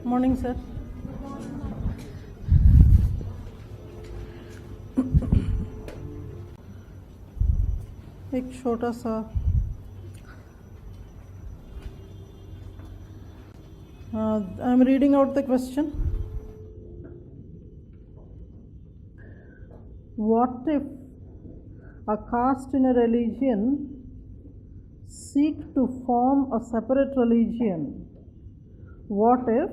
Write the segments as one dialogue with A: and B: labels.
A: Morning, sir. एक छोटा सा I'm reading out the question. What if a caste in a religion seek to form a separate religion? What if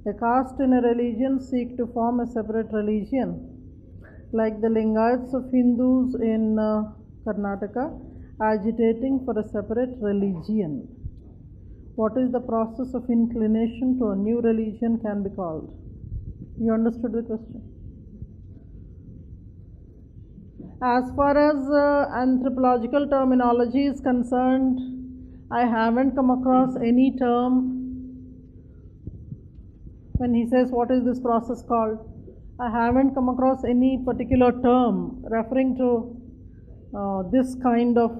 A: a caste in a religion seek to form a separate religion? Like the Lingayats of Hindus in Karnataka agitating for a separate religion. What is the process of inclination to a new religion can be called? You understood the question? As far as anthropological terminology is concerned, I haven't come across any term. When he says what is this process called, I haven't come across any particular term referring to this kind of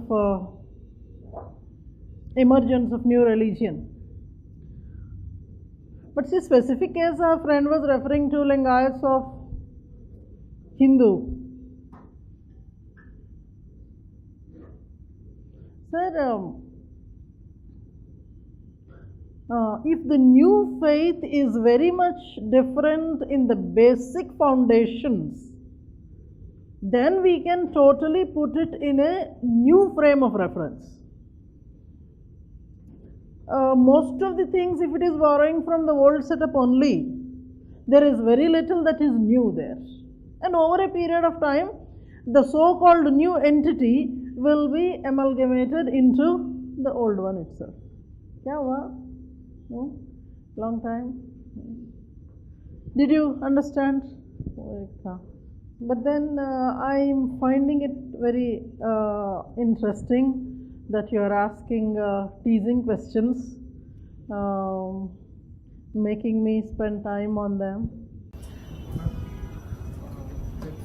A: emergence of new religion. But see, specific case our friend was referring to Lingayats of Hindu. Sir, if the new faith is very much different in the basic foundations, then we can totally put it in a new frame of reference. Most of the things, if it is borrowing from the old setup only, there is very little that is new there. And over a period of time, the so-called new entity will be amalgamated into the old one itself. Kya hua? No? Long time? Did you understand? But then I'm finding it very interesting that you are asking teasing questions, making me spend time on them.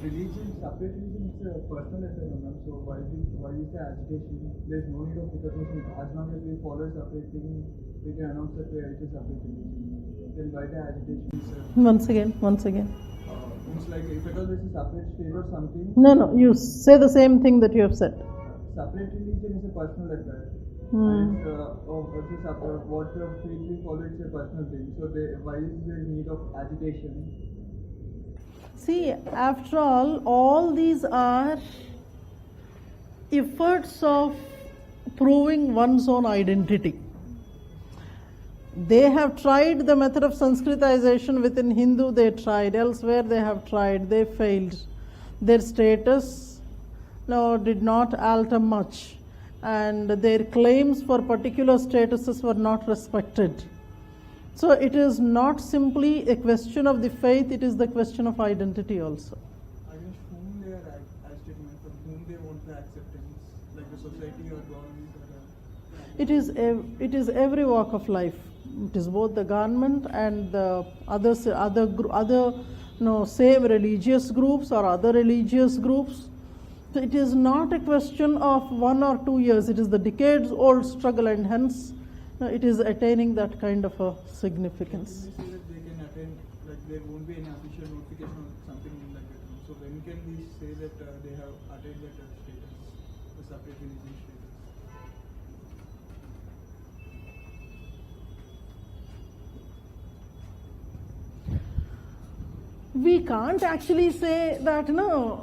B: Religion, separate religion is a personal affair, so why is the agitation? There is no need of recognition. As long as we follow a separate thing, we can announce that we are a separate religion. Then why the agitation is
A: Once again.
B: It's like if it was a separate state or something.
A: No, you say the same thing that you have said.
B: Separate religion is a personal affair. And what the faith we follow is a personal thing. So why is there need of agitation?
A: See, after all these are efforts of proving one's own identity. They have tried the method of Sanskritization within Hindu, they tried. Elsewhere they have tried, they failed. Their status did not alter much, and their claims for particular statuses were not respected. So it is not simply a question of the faith, it is the question of identity also.
B: Against whom they are agitating, from whom they want the acceptance, like the society or government?
A: It is every walk of life. It is both the government and the other same religious groups or other religious groups. So it is not a question of 1 or 2 years, it is the decades-old struggle, and hence it is attaining that kind of a significance.
B: When we say that they can attain, like there won't be any official notification or something like that. So when can we say that they have attained that status, the separate religion status?
A: We can't actually say that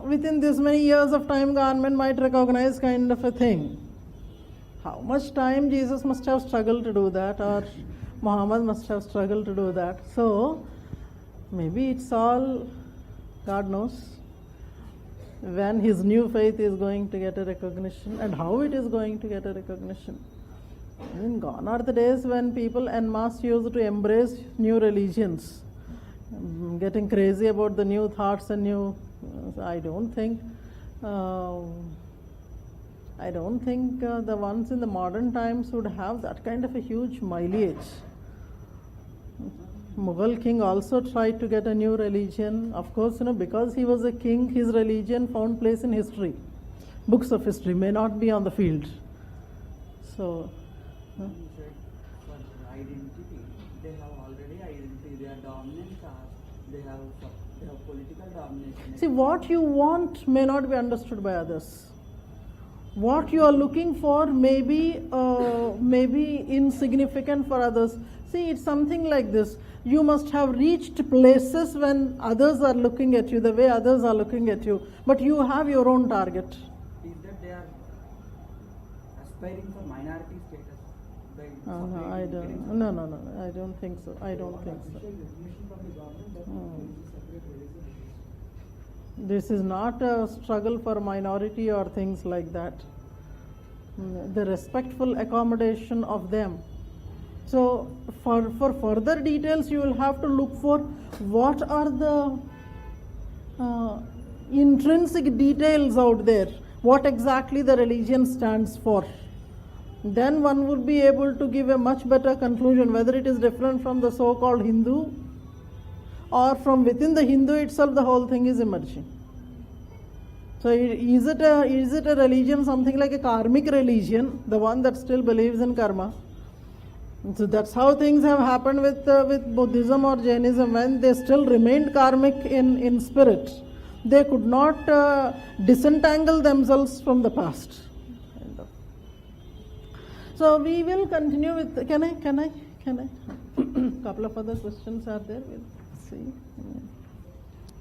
A: within this many years of time government might recognize kind of a thing. How much time Jesus must have struggled to do that, or Muhammad must have struggled to do that. So maybe it's all, God knows, when his new faith is going to get a recognition and how it is going to get a recognition. I mean, gone are the days when people en masse used to embrace new religions, getting crazy about the new thoughts and new. I don't think the ones in the modern times would have that kind of a huge mileage. Mughal king also tried to get a new religion. Of course, because he was a king, his religion found place in history. Books of history may not be on the field. So,
C: You said for identity, they have already identity. They are dominant caste. They have political domination.
A: See, what you want may not be understood by others. What you are looking for may be insignificant for others. See, it's something like this. You must have reached places when others are looking at you, the way others are looking at you, but you have your own target.
C: Is that they are aspiring for minority status?
A: No, I don't. No. I don't think so. I don't think so. This is not a struggle for minority or things like that. The respectful accommodation of them. So, for further details, you will have to look for what are the intrinsic details out there. What exactly the religion stands for. Then one would be able to give a much better conclusion whether it is different from the so-called Hindu or from within the Hindu itself the whole thing is emerging. So is it a religion something like a karmic religion, the one that still believes in karma? So that's how things have happened with Buddhism or Jainism. When they still remained karmic in spirit, they could not disentangle themselves from the past. So we will continue with, can I? Couple of other questions are there, we'll see.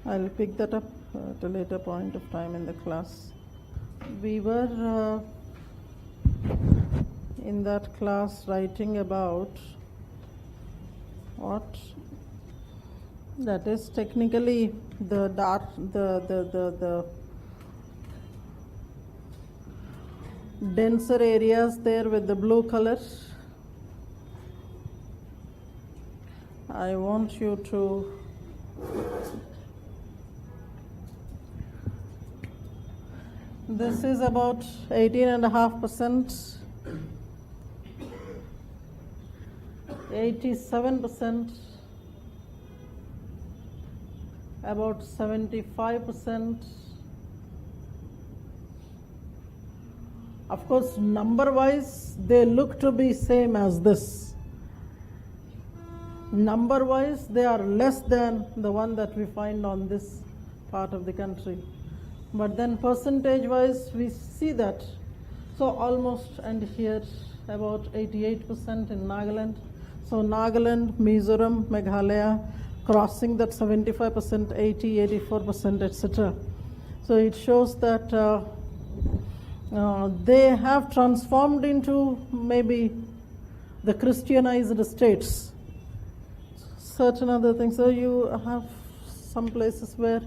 A: I'll pick that up at a later point of time in the class. We were in that class writing about what? That is technically the denser areas there with the blue color. I want you to this is about 18.5%, 87%, about 75%. Of course, number-wise, they look to be same as this. Number-wise, they are less than the one that we find on this part of the country. But then percentage-wise, we see that. So almost, and here about 88% in Nagaland. So Nagaland, Mizoram, Meghalaya, crossing that 75%, 80, 84%, etc. So it shows that they have transformed into maybe the Christianized states. Certain other things. So you have some places where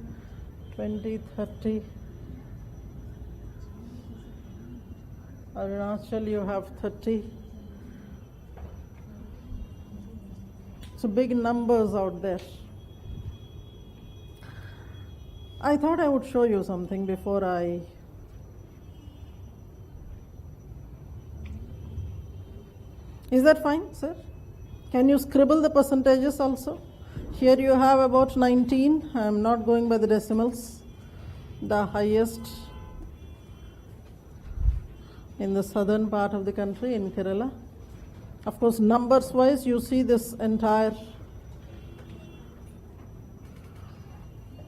A: 20, 30. Arunachal, you have 30. So big numbers out there. I thought I would show you something before I Is that fine, sir? Can you scribble the percentages also? Here you have about 19. I am not going by the decimals. The highest in the southern part of the country, in Kerala. Of course, numbers wise, you see this entire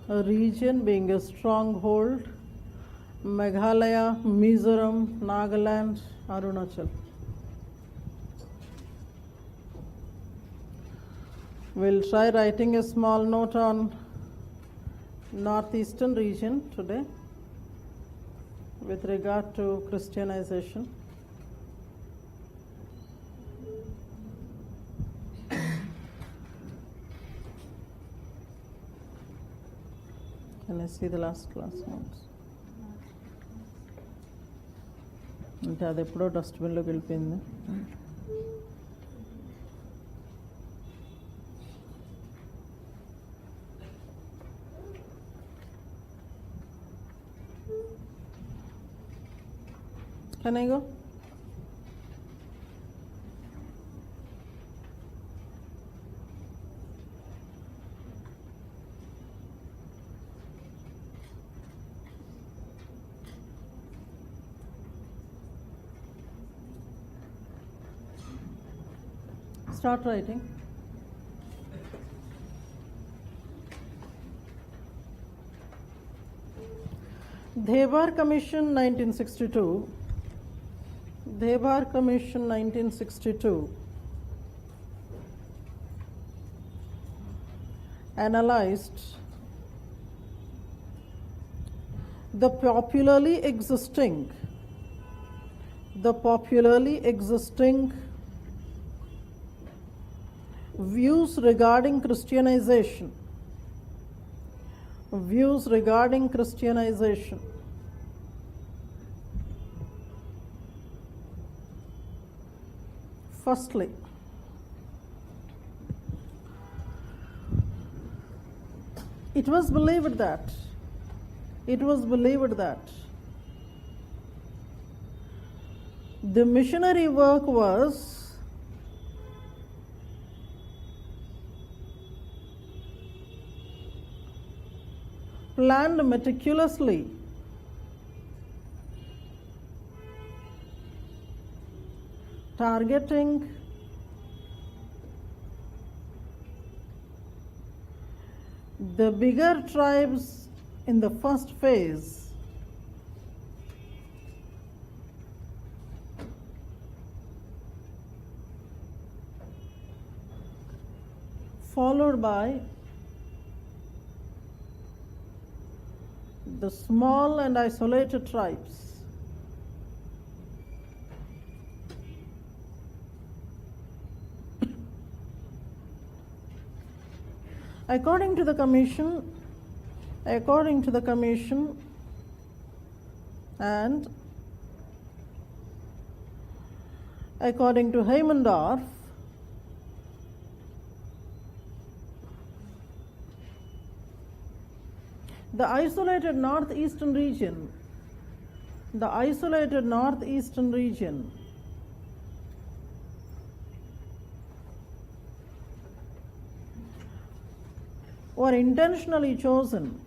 A: region being a stronghold. Meghalaya, Mizoram, Nagaland, Arunachal. We'll try writing a small note on northeastern region today with regard to Christianization. Can I see the last class notes? అంటే అది ఎప్పుడో డస్ట్బిన్లోకి వెళ్ళిపోయింది. Can I go? Start writing. Debar Commission 1962. Debar Commission 1962 analyzed the popularly existing views regarding Christianization. Firstly, it was believed that the missionary work was planned meticulously, targeting the bigger tribes in the first phase, followed by the small and isolated tribes. According to the commission, and according to Heimendorf, the isolated northeastern region were intentionally chosen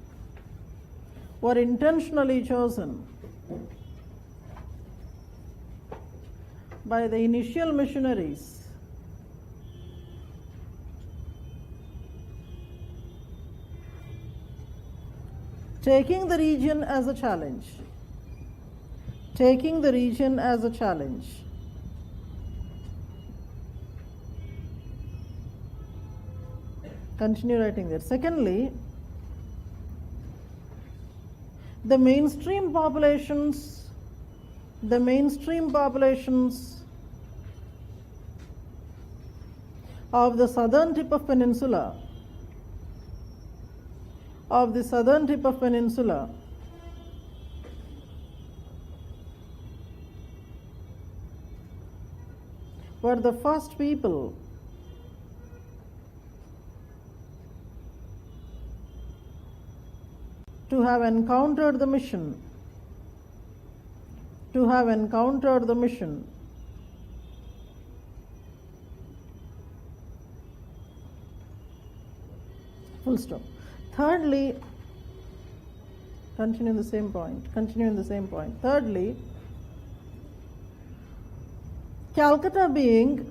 A: by the initial missionaries taking the region as a challenge. Continue writing there. Secondly, the mainstream populations of the southern tip of peninsula were the first people to have encountered the mission. Full stop. Thirdly, continue in the same point. Thirdly, Calcutta being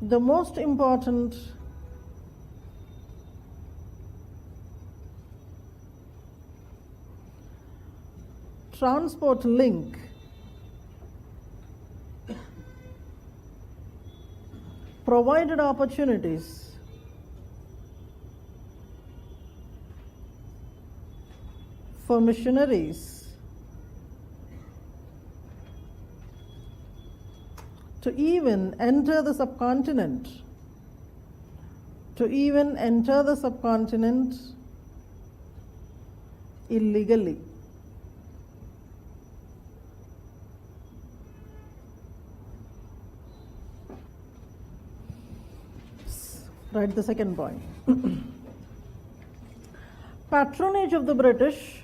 A: the most important transport link provided opportunities for missionaries to even enter the subcontinent illegally. Write the second point. Patronage of the British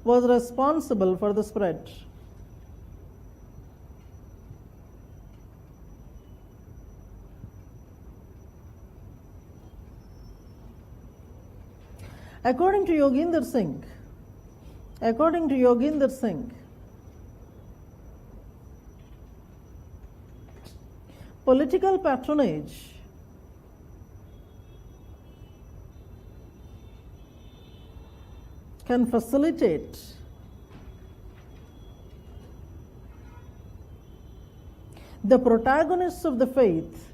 A: was responsible for the spread. According to Yoginder Singh, Political patronage can facilitate the protagonists of the faith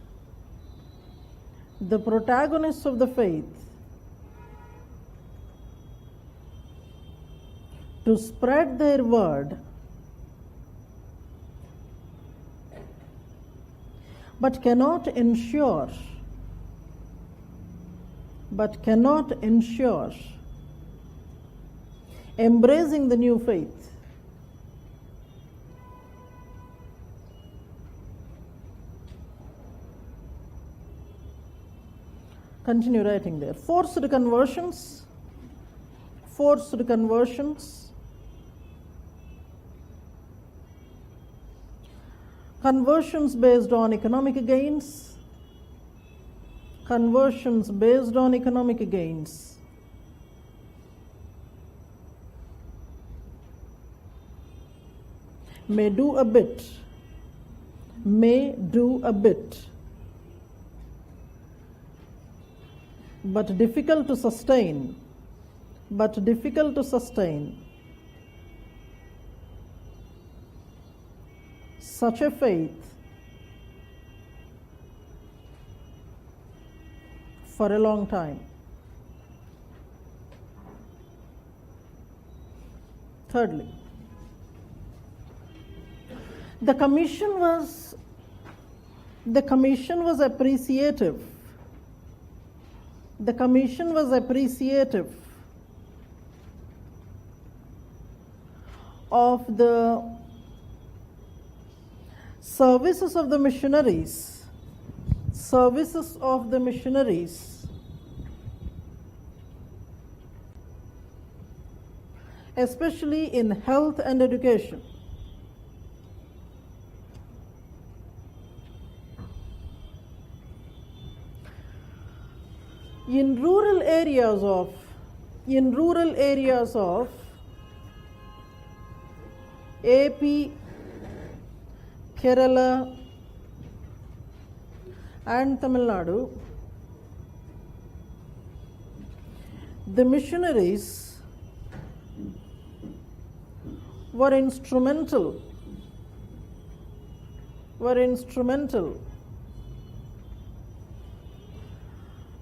A: to spread their word, but cannot ensure embracing the new faith. Continue writing there. Forced conversions, conversions based on economic gains, may do a bit, but difficult to sustain, such a faith for a long time. Thirdly, the commission was appreciative. Of the services of the missionaries, especially in health and education. In rural areas of AP, Kerala and Tamil Nadu, the missionaries were instrumental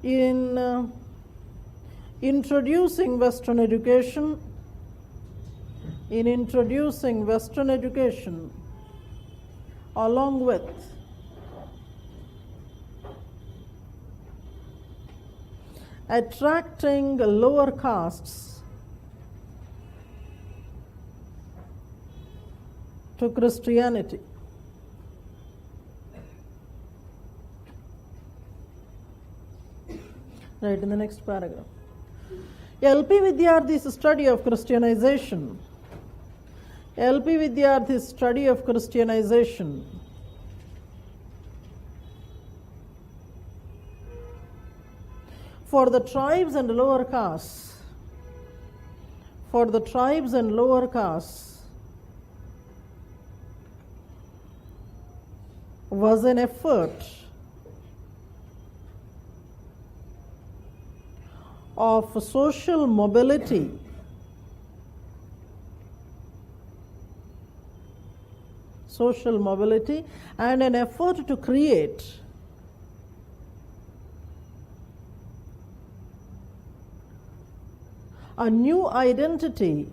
A: in introducing Western education, along with attracting lower castes to Christianity. Right, in the next paragraph. LP Vidyarthi's study of Christianization. For the tribes and lower castes, was an effort of social mobility and an effort to create a new identity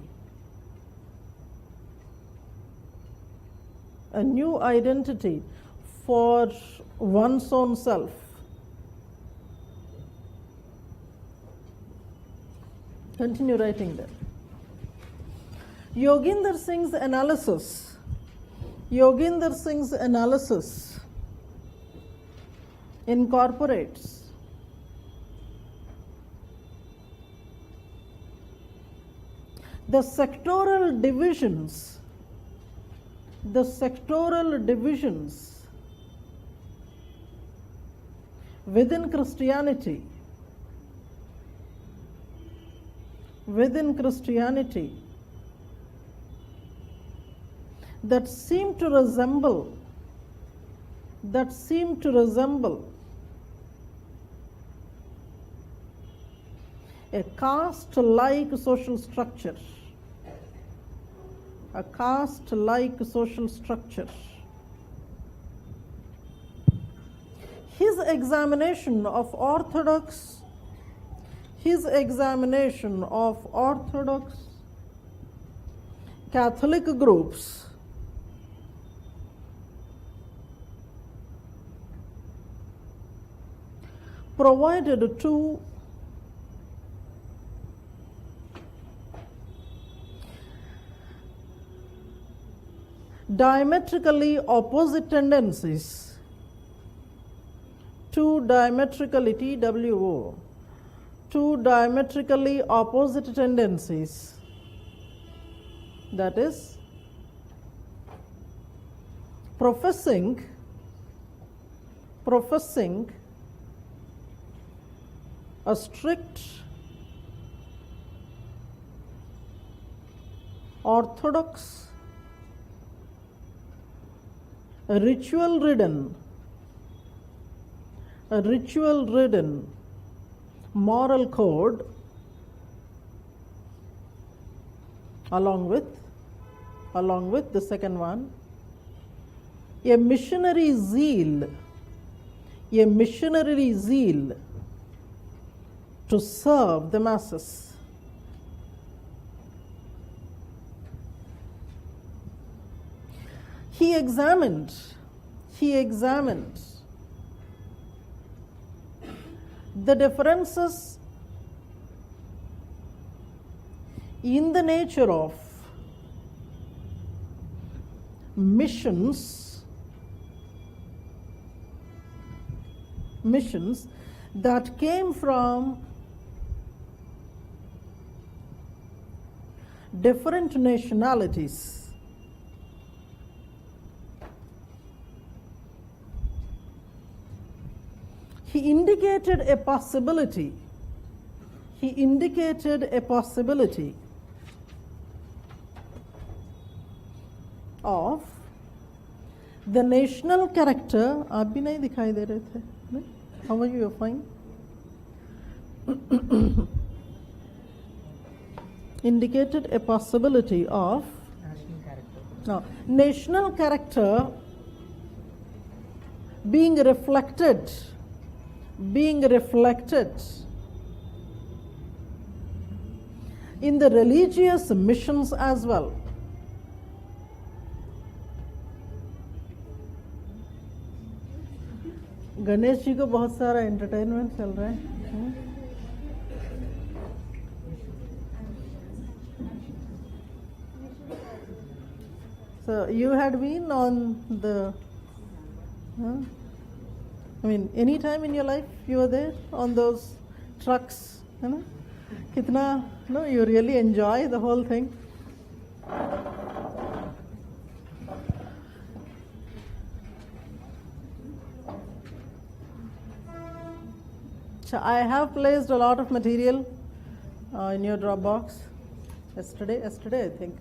A: for one's own self. Continue writing there. Yoginder Singh's analysis incorporates the sectoral divisions within Christianity that seem to resemble that seem to resemble a caste-like social structure. A caste-like social structure. His examination of orthodox Catholic groups provided two diametrically opposite tendencies, two diametrically opposite tendencies, that is, professing a strict orthodox ritual-ridden moral code, along with the second one, a missionary zeal to serve the masses. He examined the differences in the nature of missions that came from different nationalities. He indicated a possibility of the national character. आप भी नहीं दिखाई दे रहे थे, नहीं? How are you? You're fine. Indicated a possibility of national character being reflected in the religious missions as well. Ganesh ji को बहुत सारा एंटरटेनमेंट चल रहा है. So you had been on the, I mean, any time in your life you were there on those trucks, you know? Kitna, no, you really enjoy the whole thing. So I have placed a lot of material in your Dropbox yesterday I think.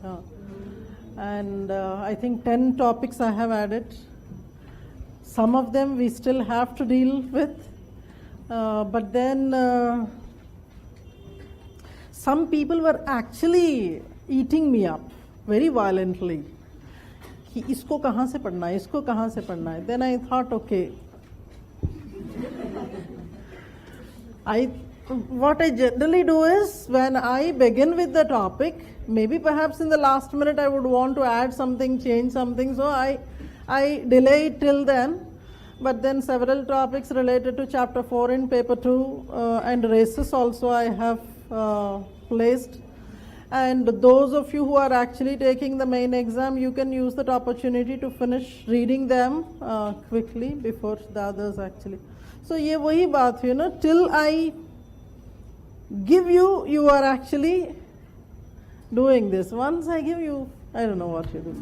A: And I think 10 topics I have added. Some of them we still have to deal with, but then some people were actually eating me up very violently. कि इसको कहाँ से पढ़ना है, इसको कहाँ से पढ़ना है. Then I thought, okay, what I generally do is when I begin with the topic, maybe perhaps in the last minute I would want to add something, change something, so I delay it till then. But then several topics related to chapter 4 in paper 2 and races also I have placed. And those of you who are actually taking the main exam, you can use that opportunity to finish reading them quickly before the others actually. So ये वही बात हुई ना, till I give you, you are actually doing this. Once I give you, I don't know what you do.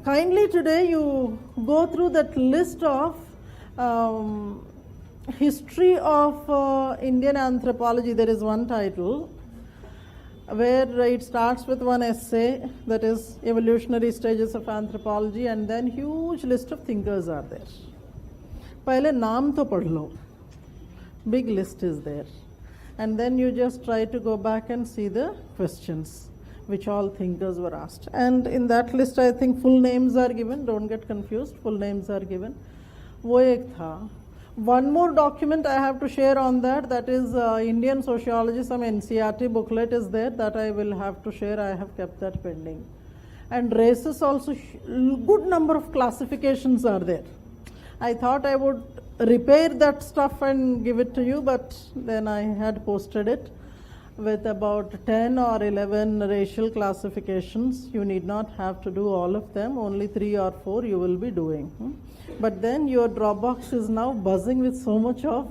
A: Kindly today you go through that list of history of Indian anthropology. There is one title. where it starts with one essay, that is evolutionary stages of anthropology, and then huge list of thinkers are there. पहले नाम तो पढ़ लो, big list is there, and then you just try to go back and see the questions which all thinkers were asked. And in that list I think full names are given, don't get confused, full names are given. वो एक था. One more document I have to share on that, that is Indian sociology, some NCERT booklet is there that I will have to share. I have kept that pending. And races also, good number of classifications are there. I thought I would repair that stuff and give it to you, but then I had posted it with about 10 or 11 racial classifications. You need not have to do all of them, only 3 or 4 you will be doing. But then your Dropbox is now buzzing with so much of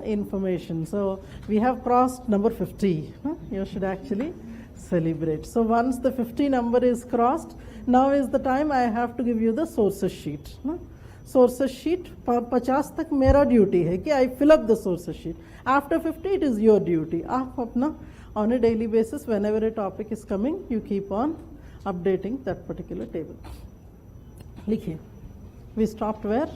A: information. So we have crossed number 50. You should actually celebrate. So once the 50 number is crossed, now is the time I have to give you the sources sheet. Sources sheet, 50 tak mera duty hai ki I fill up the sources sheet. After 50 it is your duty. Aap apna on a daily basis, whenever a topic is coming, you keep on updating that particular table. Likhiye. We stopped where?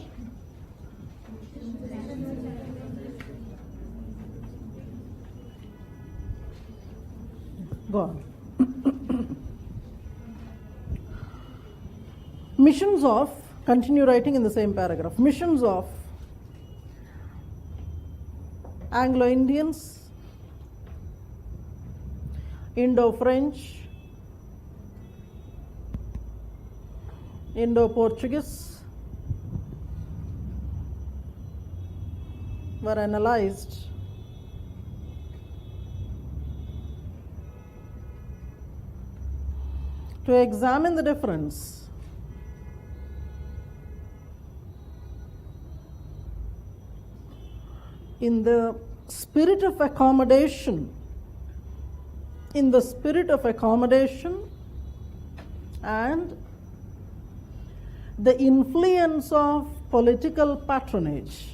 A: Go on. Missions of, continue writing in the same paragraph, missions of Anglo-Indians, Indo-French, Indo-Portuguese were analyzed to examine the difference in the spirit of accommodation, and the influence of political patronage.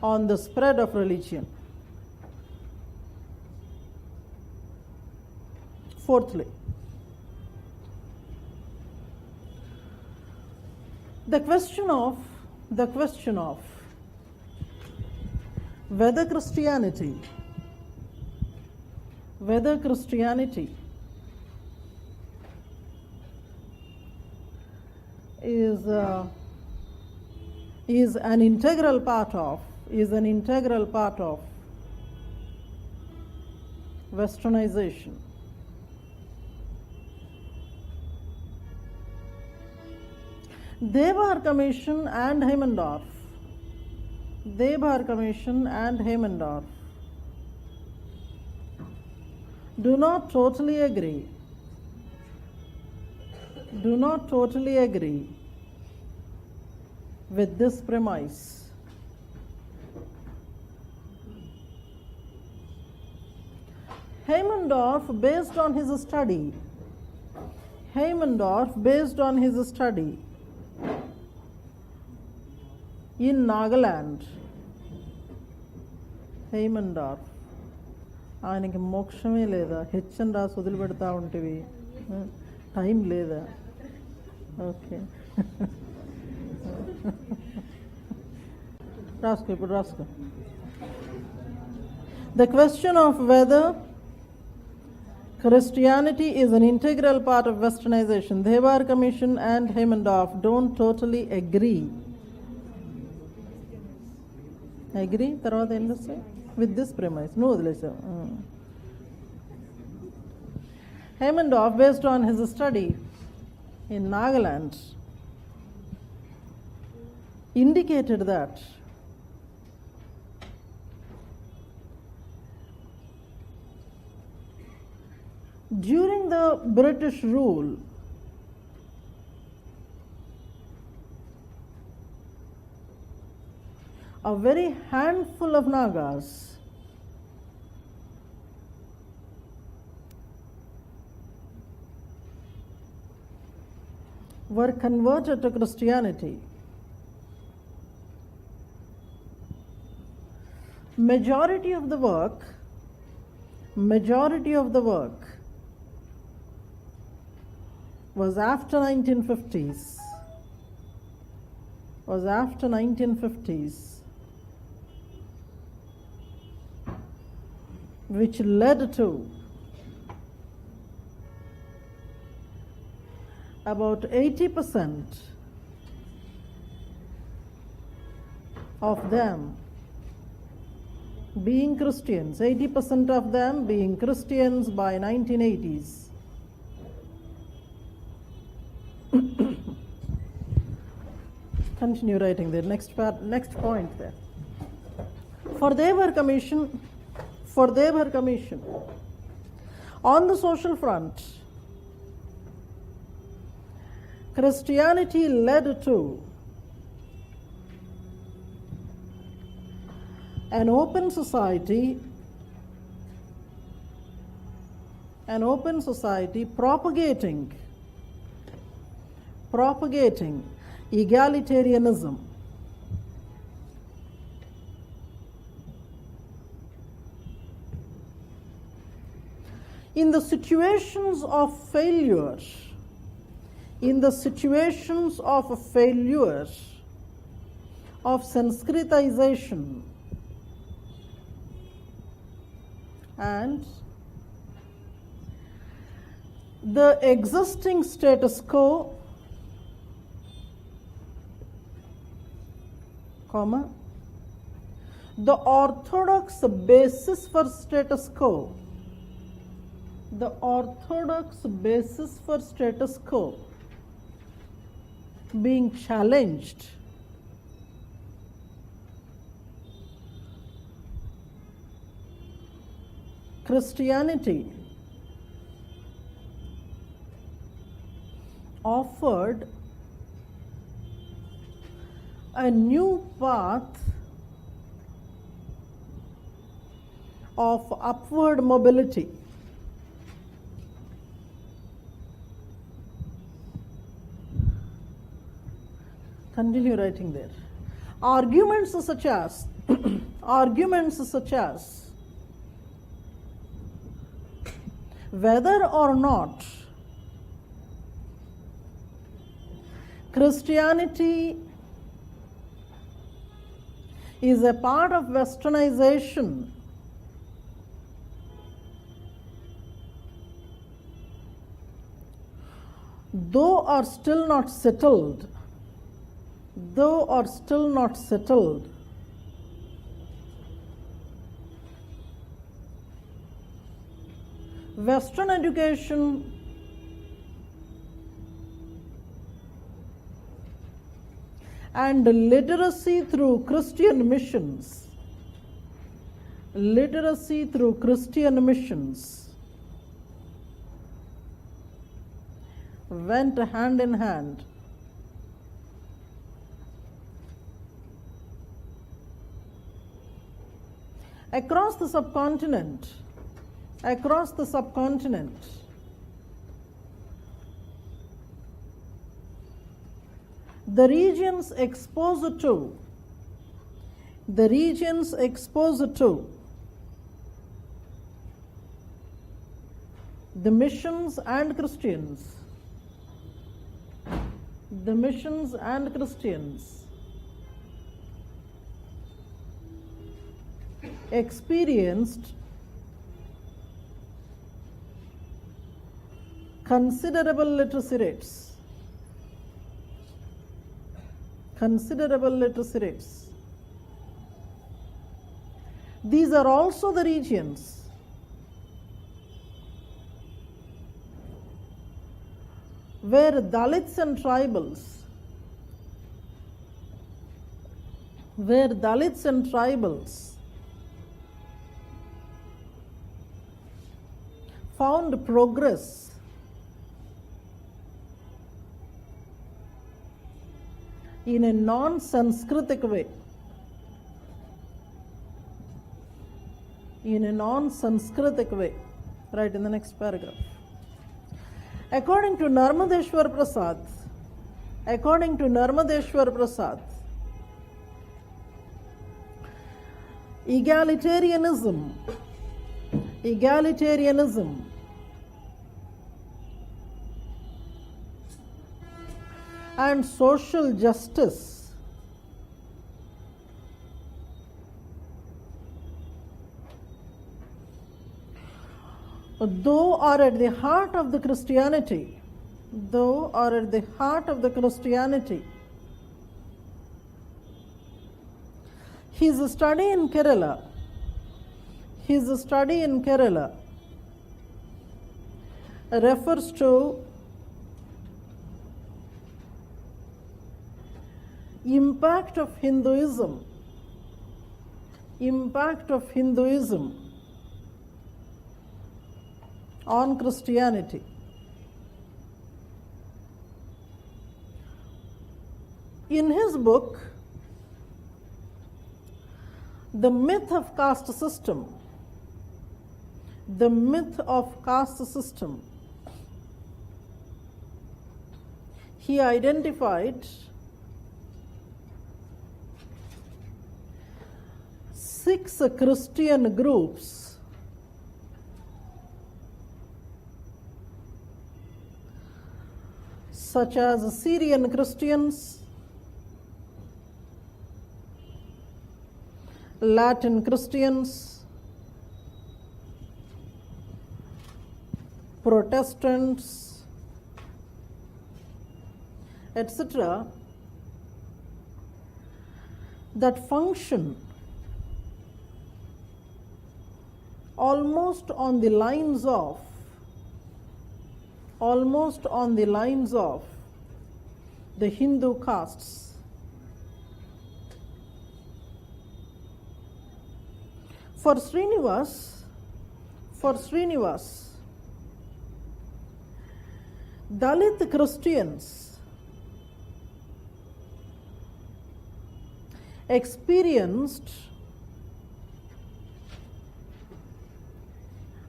A: On the spread of religion. Fourthly, the question of whether Christianity is an integral part of westernization. Debar Commission and Heimendorf do not totally agree with this premise. Heimendorf, based on his study in Nagaland, Heimendorf, ఆయనకి మోక్షమే లేదా, హెచ్చని రాసి వదిలిపెడతా ఉంటివి, time లేదా? Okay, రాసుకో, ఇప్పుడు రాసుకో. The question of whether Christianity is an integral part of westernization, Debar Commission and Heimendorf don't totally agree. తర్వాత ఏం చేస్తాయి? With this premise. No, Heimendorf, based on his study in Nagaland, indicated that during the British rule, a very handful of Nagas were converted to Christianity. Majority of the work was after 1950s, which led to about 80% of them being Christians, 80% of them being Christians by 1980s. Continue writing there, next point there. For they were commissioned on the social front. Christianity led to an open society propagating egalitarianism. In the situations of failure, of Sanskritization and the existing status quo, the orthodox basis for status quo, being challenged, Christianity offered a new path of upward mobility. Continue writing there. Arguments such as whether or not Christianity is a part of westernization though are still not settled, Western education and literacy through Christian missions went hand in hand. Across the subcontinent, the regions exposed to the missions and Christians experienced considerable literacy rates. These are also the regions where Dalits and tribals found progress in a non-Sanskritic way. Right in the next paragraph. According to Narmadeshwar Prasad, according to Narmadeshwar Prasad, egalitarianism and social justice though are at the heart of the Christianity, his study in Kerala refers to impact of Hinduism on Christianity. In his book, The Myth of Caste System, he identified 6 Christian groups such as Syrian Christians, Latin Christians, Protestants, etc., that function almost on the lines of the Hindu castes. For Srinivas, Dalit Christians experienced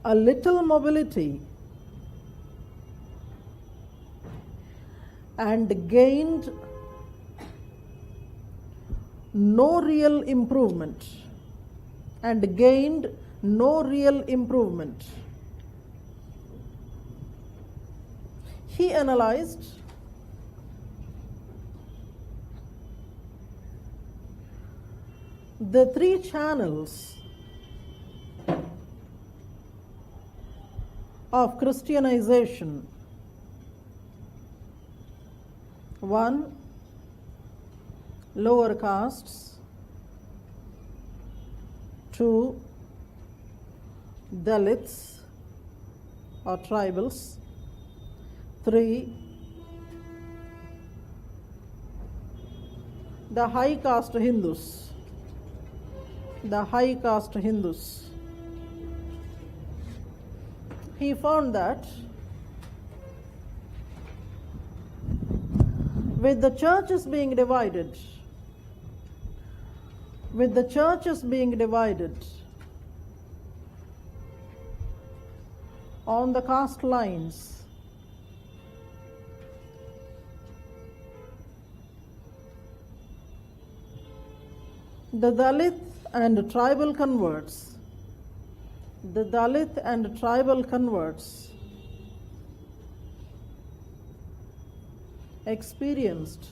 A: a little mobility and gained no real improvement. He analyzed the 3 channels of Christianization. 1, lower castes. 2, Dalits or tribals. 3, the high caste Hindus. He found that with the churches being divided on the caste lines, the Dalit and tribal converts experienced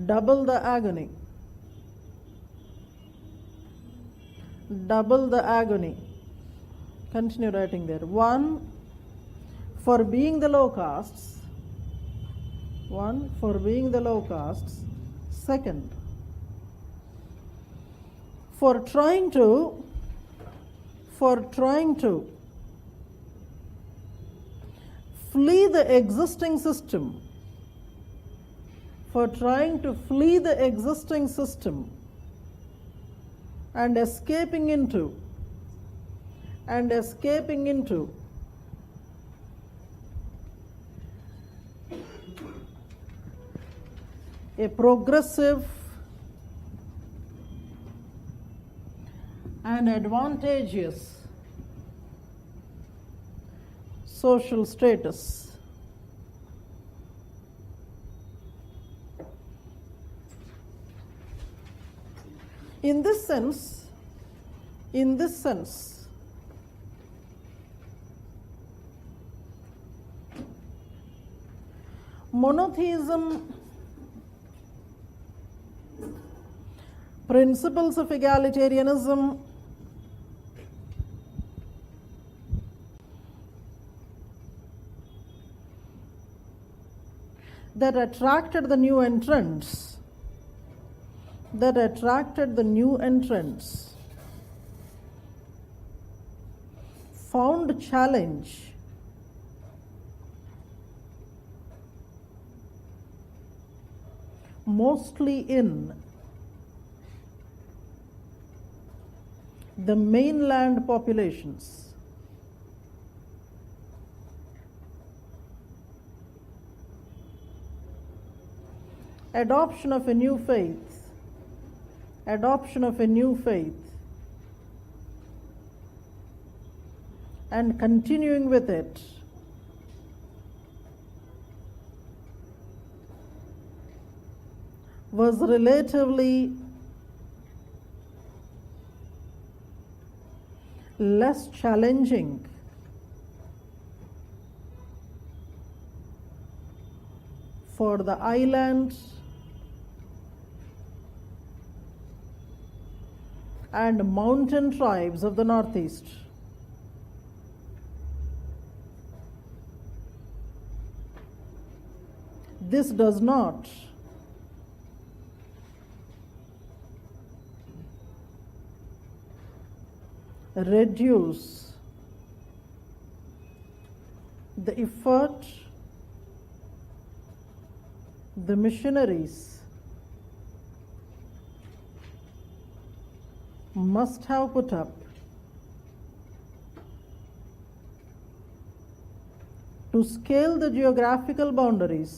A: double the agony. Continue writing there. 1, for being the low castes. 2nd, for trying to flee the existing system, and escaping into a progressive and advantageous social status. In this sense, monotheism, principles of egalitarianism, that attracted the new entrants, found challenge mostly in the mainland populations. Adoption of a new faith, and continuing with it was relatively less challenging for the islands and mountain tribes of the Northeast. This does not reduce the effort the missionaries must have put up to scale the geographical boundaries,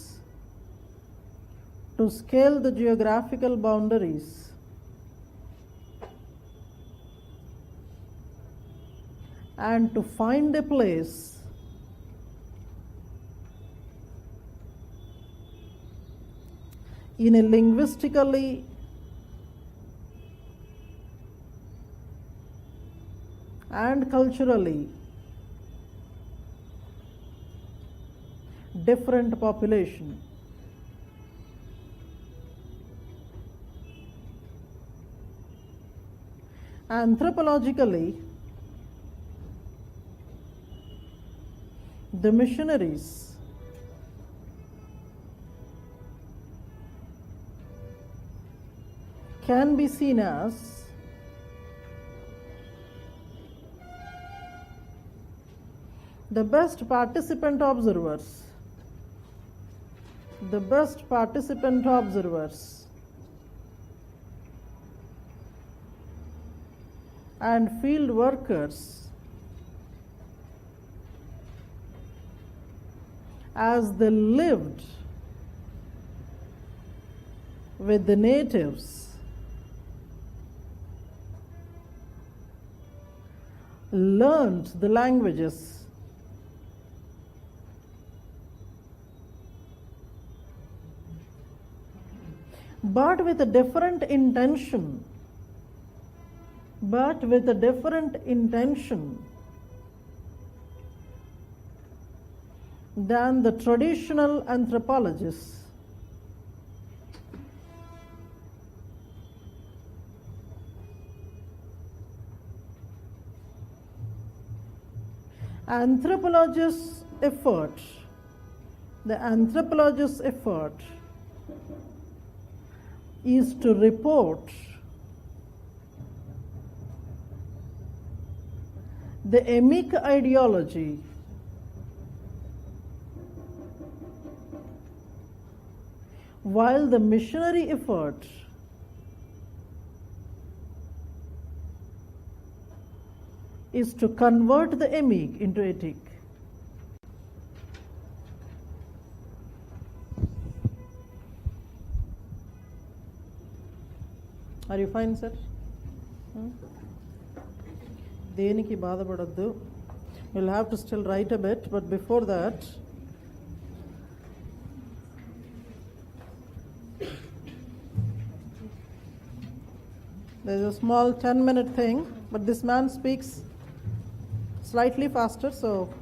A: and to find a place in a linguistically and culturally different population. Anthropologically, the missionaries can be seen as the best participant observers, and field workers as they lived with the natives, learned the languages, but with a different intention, than the traditional anthropologists. The anthropologist's effort is to report the emic ideology while the missionary effort is to convert the emic into etic. Are you fine, sir? దేనికి బాధపడద్దు. You'll have to still write a bit, but before that, There's a small 10-minute thing, but this man speaks slightly faster, so.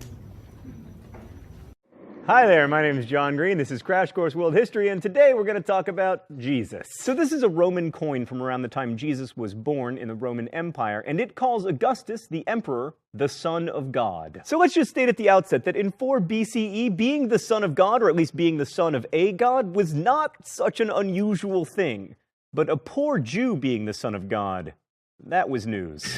D: Hi there, my name is John Green. This is Crash Course World History, and today we're going to talk about Jesus. So this is a Roman coin from around the time Jesus was born in the Roman Empire, and it calls Augustus, the emperor, the Son of God. So let's just state at the outset that in 4 BCE, being the Son of God, or at least being the son of a god, was not such an unusual thing. But a poor Jew being the Son of God, that was news.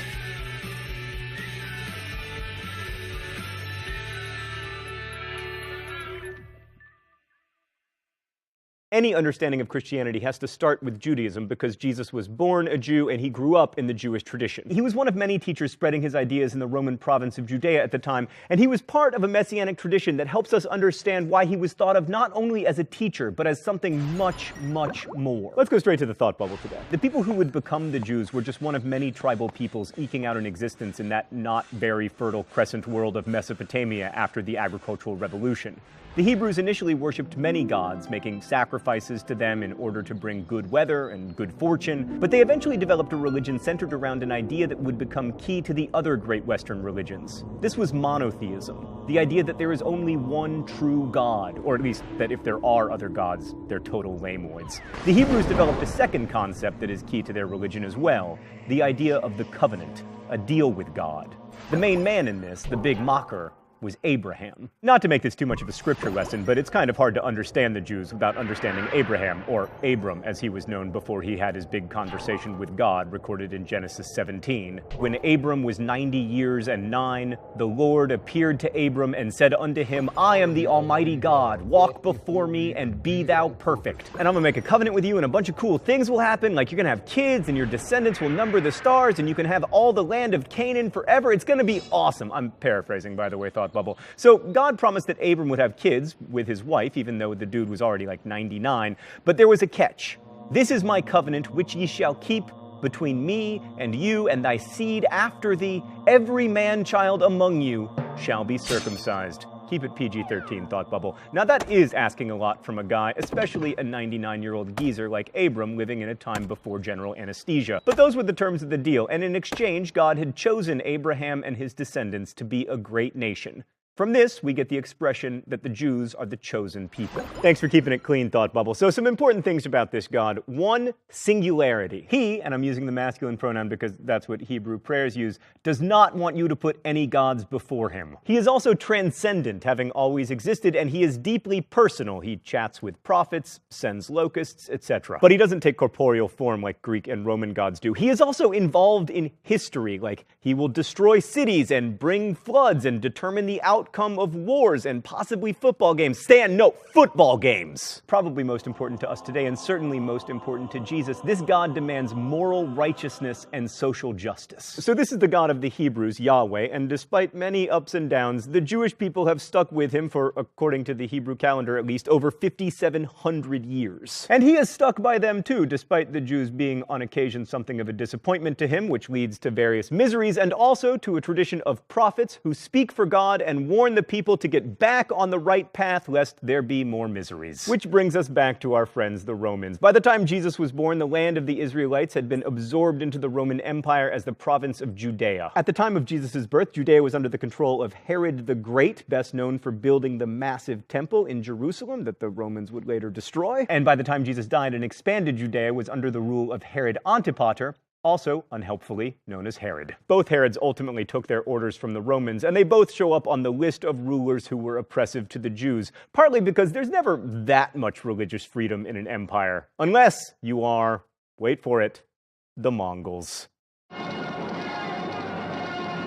D: Any understanding of Christianity has to start with Judaism because Jesus was born a Jew and he grew up in the Jewish tradition. He was one of many teachers spreading his ideas in the Roman province of Judea at the time, and he was part of a messianic tradition that helps us understand why he was thought of not only as a teacher, but as something much, much more. Let's go straight to the thought bubble today. The people who would become the Jews were just one of many tribal peoples eking out an existence in that not very fertile crescent world of Mesopotamia after the agricultural revolution. The Hebrews initially worshipped many gods, making sacrifices to them in order to bring good weather and good fortune, but they eventually developed a religion centered around an idea that would become key to the other great Western religions. This was monotheism, the idea that there is only one true God, or at least that if there are other gods, they're total lameoids. The Hebrews developed a second concept that is key to their religion as well, the idea of the covenant, a deal with God. The main man in this, the big mocker, was Abraham. Not to make this too much of a scripture lesson, but it's kind of hard to understand the Jews without understanding Abraham, or Abram as he was known before he had his big conversation with God recorded in Genesis 17. When Abram was 90 years and 9, the Lord appeared to Abram and said unto him, I am the Almighty God, walk before me and be thou perfect. And I'm gonna make a covenant with you and a bunch of cool things will happen, like you're gonna have kids and your descendants will number the stars and you can have all the land of Canaan forever. It's gonna be awesome. I'm paraphrasing, by the way, thought bubble. So God promised that Abram would have kids with his wife, even though the dude was already like 99, but there was a catch. This is my covenant which ye shall keep between me and you and thy seed after thee. Every man-child among you shall be circumcised. Keep it PG-13, thought bubble. Now that is asking a lot from a guy, especially a 99-year-old geezer like Abram living in a time before general anesthesia. But those were the terms of the deal, and in exchange, God had chosen Abraham and his descendants to be a great nation. From this, we get the expression that the Jews are the chosen people. Thanks for keeping it clean, thought bubble. So some important things about this God. 1, singularity. He, and I'm using the masculine pronoun because that's what Hebrew prayers use, does not want you to put any gods before him. He is also transcendent, having always existed, and he is deeply personal. He chats with prophets, sends locusts, etc. But he doesn't take corporeal form like Greek and Roman gods do. He is also involved in history, like he will destroy cities and bring floods and determine the outcome of wars and possibly football games. Football games! Probably most important to us today, and certainly most important to Jesus, this God demands moral righteousness and social justice. So this is the God of the Hebrews, Yahweh, and despite many ups and downs, the Jewish people have stuck with him for, according to the Hebrew calendar at least, over 5,700 years. And he has stuck by them too, despite the Jews being on occasion something of a disappointment to him, which leads to various miseries, and also to a tradition of prophets who speak for God and warn the people to get back on the right path lest there be more miseries. Which brings us back to our friends the Romans. By the time Jesus was born, the land of the Israelites had been absorbed into the Roman Empire as the province of Judea. At the time of Jesus' birth, Judea was under the control of Herod the Great, best known for building the massive temple in Jerusalem that the Romans would later destroy. And by the time Jesus died, an expanded Judea was under the rule of Herod Antipater, also unhelpfully known as Herod. Both Herods ultimately took their orders from the Romans, and they both show up on the list of rulers who were oppressive to the Jews, partly because there's never that much religious freedom in an empire, unless you are, wait for it, the Mongols.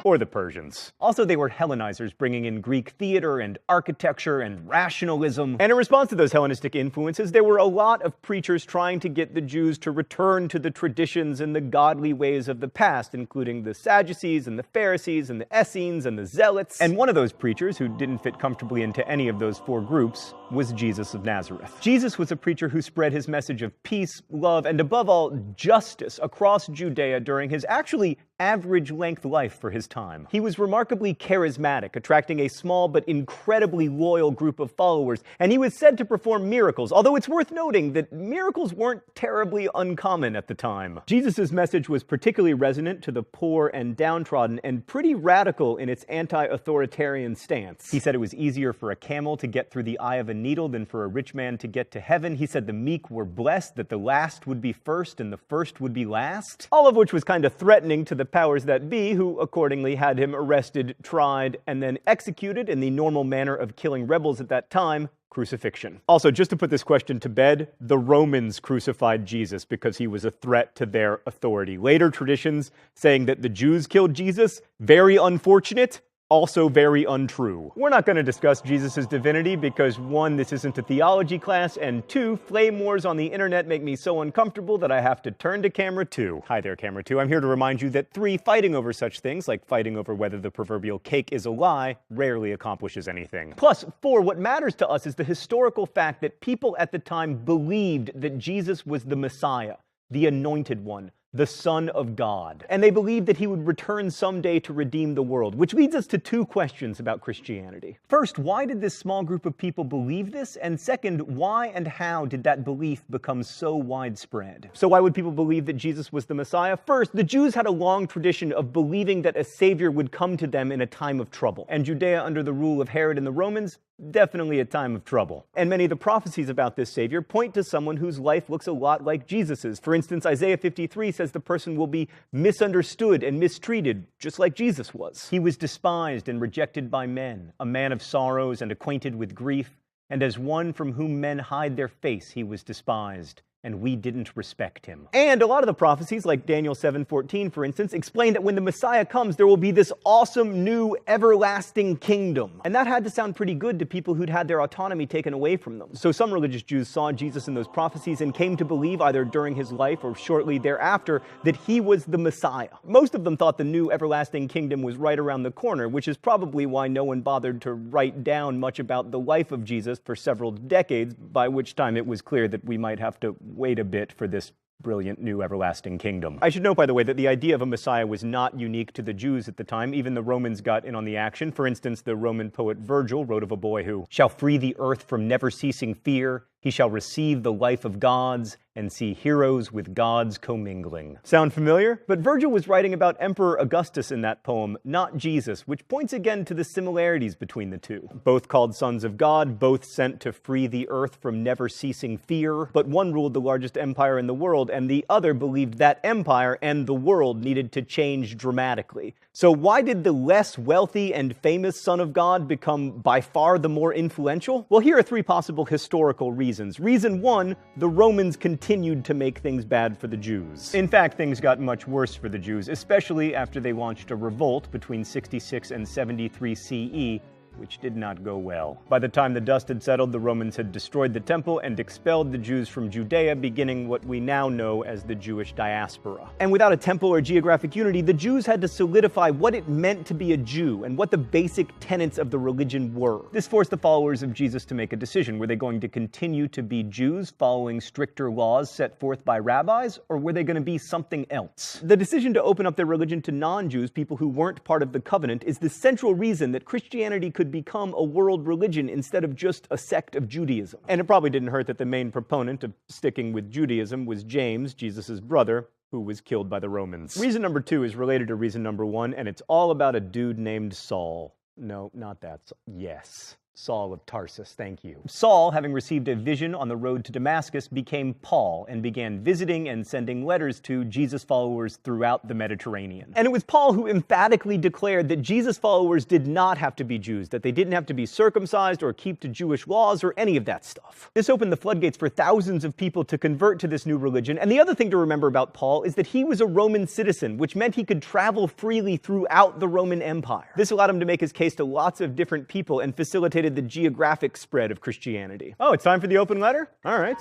D: Or the Persians. Also, they were Hellenizers, bringing in Greek theater and architecture and rationalism. And in response to those Hellenistic influences, there were a lot of preachers trying to get the Jews to return to the traditions and the godly ways of the past, including the Sadducees and the Pharisees and the Essenes and the Zealots. And one of those preachers, who didn't fit comfortably into any of those 4 groups, was Jesus of Nazareth. Jesus was a preacher who spread his message of peace, love, and above all, justice across Judea during his actually average-length life for his time. He was remarkably charismatic, attracting a small but incredibly loyal group of followers, and he was said to perform miracles, although it's worth noting that miracles weren't terribly uncommon at the time. Jesus' message was particularly resonant to the poor and downtrodden, and pretty radical in its anti-authoritarian stance. He said it was easier for a camel to get through the eye of a needle than for a rich man to get to heaven. He said the meek were blessed, that the last would be first and the first would be last. All of which was kind of threatening to the powers that be, who accordingly had him arrested, tried, and then executed in the normal manner of killing rebels at that time: crucifixion. Also, just to put this question to bed, the Romans crucified Jesus because he was a threat to their authority. Later traditions saying that the Jews killed Jesus, very unfortunate, also very untrue. We're not going to discuss Jesus' divinity because 1, this isn't a theology class, and 2, flame wars on the internet make me so uncomfortable that I have to turn to camera 2. Hi there, camera 2. I'm here to remind you that 3, fighting over such things, like fighting over whether the proverbial cake is a lie, rarely accomplishes anything. Plus, 4, what matters to us is the historical fact that people at the time believed that Jesus was the Messiah, the Anointed One, the Son of God. And they believed that he would return someday to redeem the world, which leads us to 2 questions about Christianity. First, why did this small group of people believe this? And second, why and how did that belief become so widespread? So why would people believe that Jesus was the Messiah? First, the Jews had a long tradition of believing that a savior would come to them in a time of trouble. And Judea, under the rule of Herod and the Romans, definitely a time of trouble. And many of the prophecies about this savior point to someone whose life looks a lot like Jesus's. For instance, Isaiah 53 says the person will be misunderstood and mistreated, just like Jesus was. He was despised and rejected by men, a man of sorrows and acquainted with grief, and as one from whom men hide their face, he was despised, and we didn't respect him. And a lot of the prophecies, like Daniel 7:14, for instance, explain that when the Messiah comes, there will be this awesome new everlasting kingdom. And that had to sound pretty good to people who'd had their autonomy taken away from them. So some religious Jews saw Jesus in those prophecies and came to believe, either during his life or shortly thereafter, that he was the Messiah. Most of them thought the new everlasting kingdom was right around the corner, which is probably why no one bothered to write down much about the life of Jesus for several decades, by which time it was clear that we might have to wait a bit for this brilliant new everlasting kingdom. I should note, by the way, that the idea of a Messiah was not unique to the Jews at the time. Even the Romans got in on the action. For instance, the Roman poet Virgil wrote of a boy who shall free the earth from never-ceasing fear. He shall receive the life of gods and see heroes with gods commingling. Sound familiar? But Virgil was writing about Emperor Augustus in that poem, not Jesus, which points again to the similarities between the two. Both called sons of God, both sent to free the earth from never-ceasing fear, but one ruled the largest empire in the world, and the other believed that empire and the world needed to change dramatically. So why did the less wealthy and famous son of God become by far the more influential? Well, here are 3 possible historical reasons. Reason 1, the Romans continued to make things bad for the Jews. In fact, things got much worse for the Jews, especially after they launched a revolt between 66 and 73 CE, which did not go well. By the time the dust had settled, the Romans had destroyed the temple and expelled the Jews from Judea, beginning what we now know as the Jewish diaspora. And without a temple or geographic unity, the Jews had to solidify what it meant to be a Jew and what the basic tenets of the religion were. This forced the followers of Jesus to make a decision. Were they going to continue to be Jews, following stricter laws set forth by rabbis, or were they going to be something else? The decision to open up their religion to non-Jews, people who weren't part of the covenant, is the central reason that Christianity could become a world religion instead of just a sect of Judaism. And it probably didn't hurt that the main proponent of sticking with Judaism was James, Jesus' brother, who was killed by the Romans. Reason number 2 is related to reason number 1, and it's all about a dude named Saul. No, not that. Yes. Saul of Tarsus, thank you. Saul, having received a vision on the road to Damascus, became Paul and began visiting and sending letters to Jesus followers throughout the Mediterranean. And it was Paul who emphatically declared that Jesus followers did not have to be Jews, that they didn't have to be circumcised or keep to Jewish laws or any of that stuff. This opened the floodgates for thousands of people to convert to this new religion. And the other thing to remember about Paul is that he was a Roman citizen, which meant he could travel freely throughout the Roman Empire. This allowed him to make his case to lots of different people and facilitated the geographic spread of Christianity. Oh, it's time for the open letter? All right.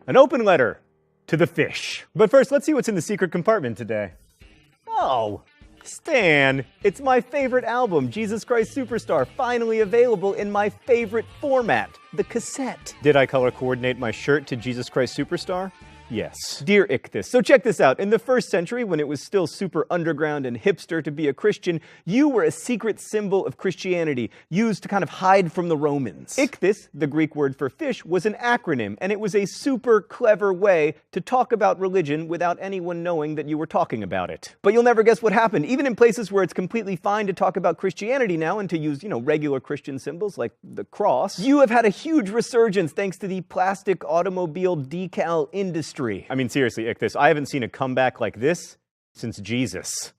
D: An open letter to the fish. But first, let's see what's in the secret compartment today. Oh, Stan, it's my favorite album, Jesus Christ Superstar, finally available in my favorite format, the cassette. Did I color coordinate my shirt to Jesus Christ Superstar? Yes. Dear Ichthus, so check this out. In the 1st century, when it was still super underground and hipster to be a Christian, you were a secret symbol of Christianity, used to kind of hide from the Romans. Ichthus, the Greek word for fish, was an acronym, and it was a super clever way to talk about religion without anyone knowing that you were talking about it. But you'll never guess what happened. Even in places where it's completely fine to talk about Christianity now and to use, regular Christian symbols like the cross, you have had a huge resurgence thanks to the plastic automobile decal industry. I mean, seriously, Ichthus, I haven't seen a comeback like this since Jesus.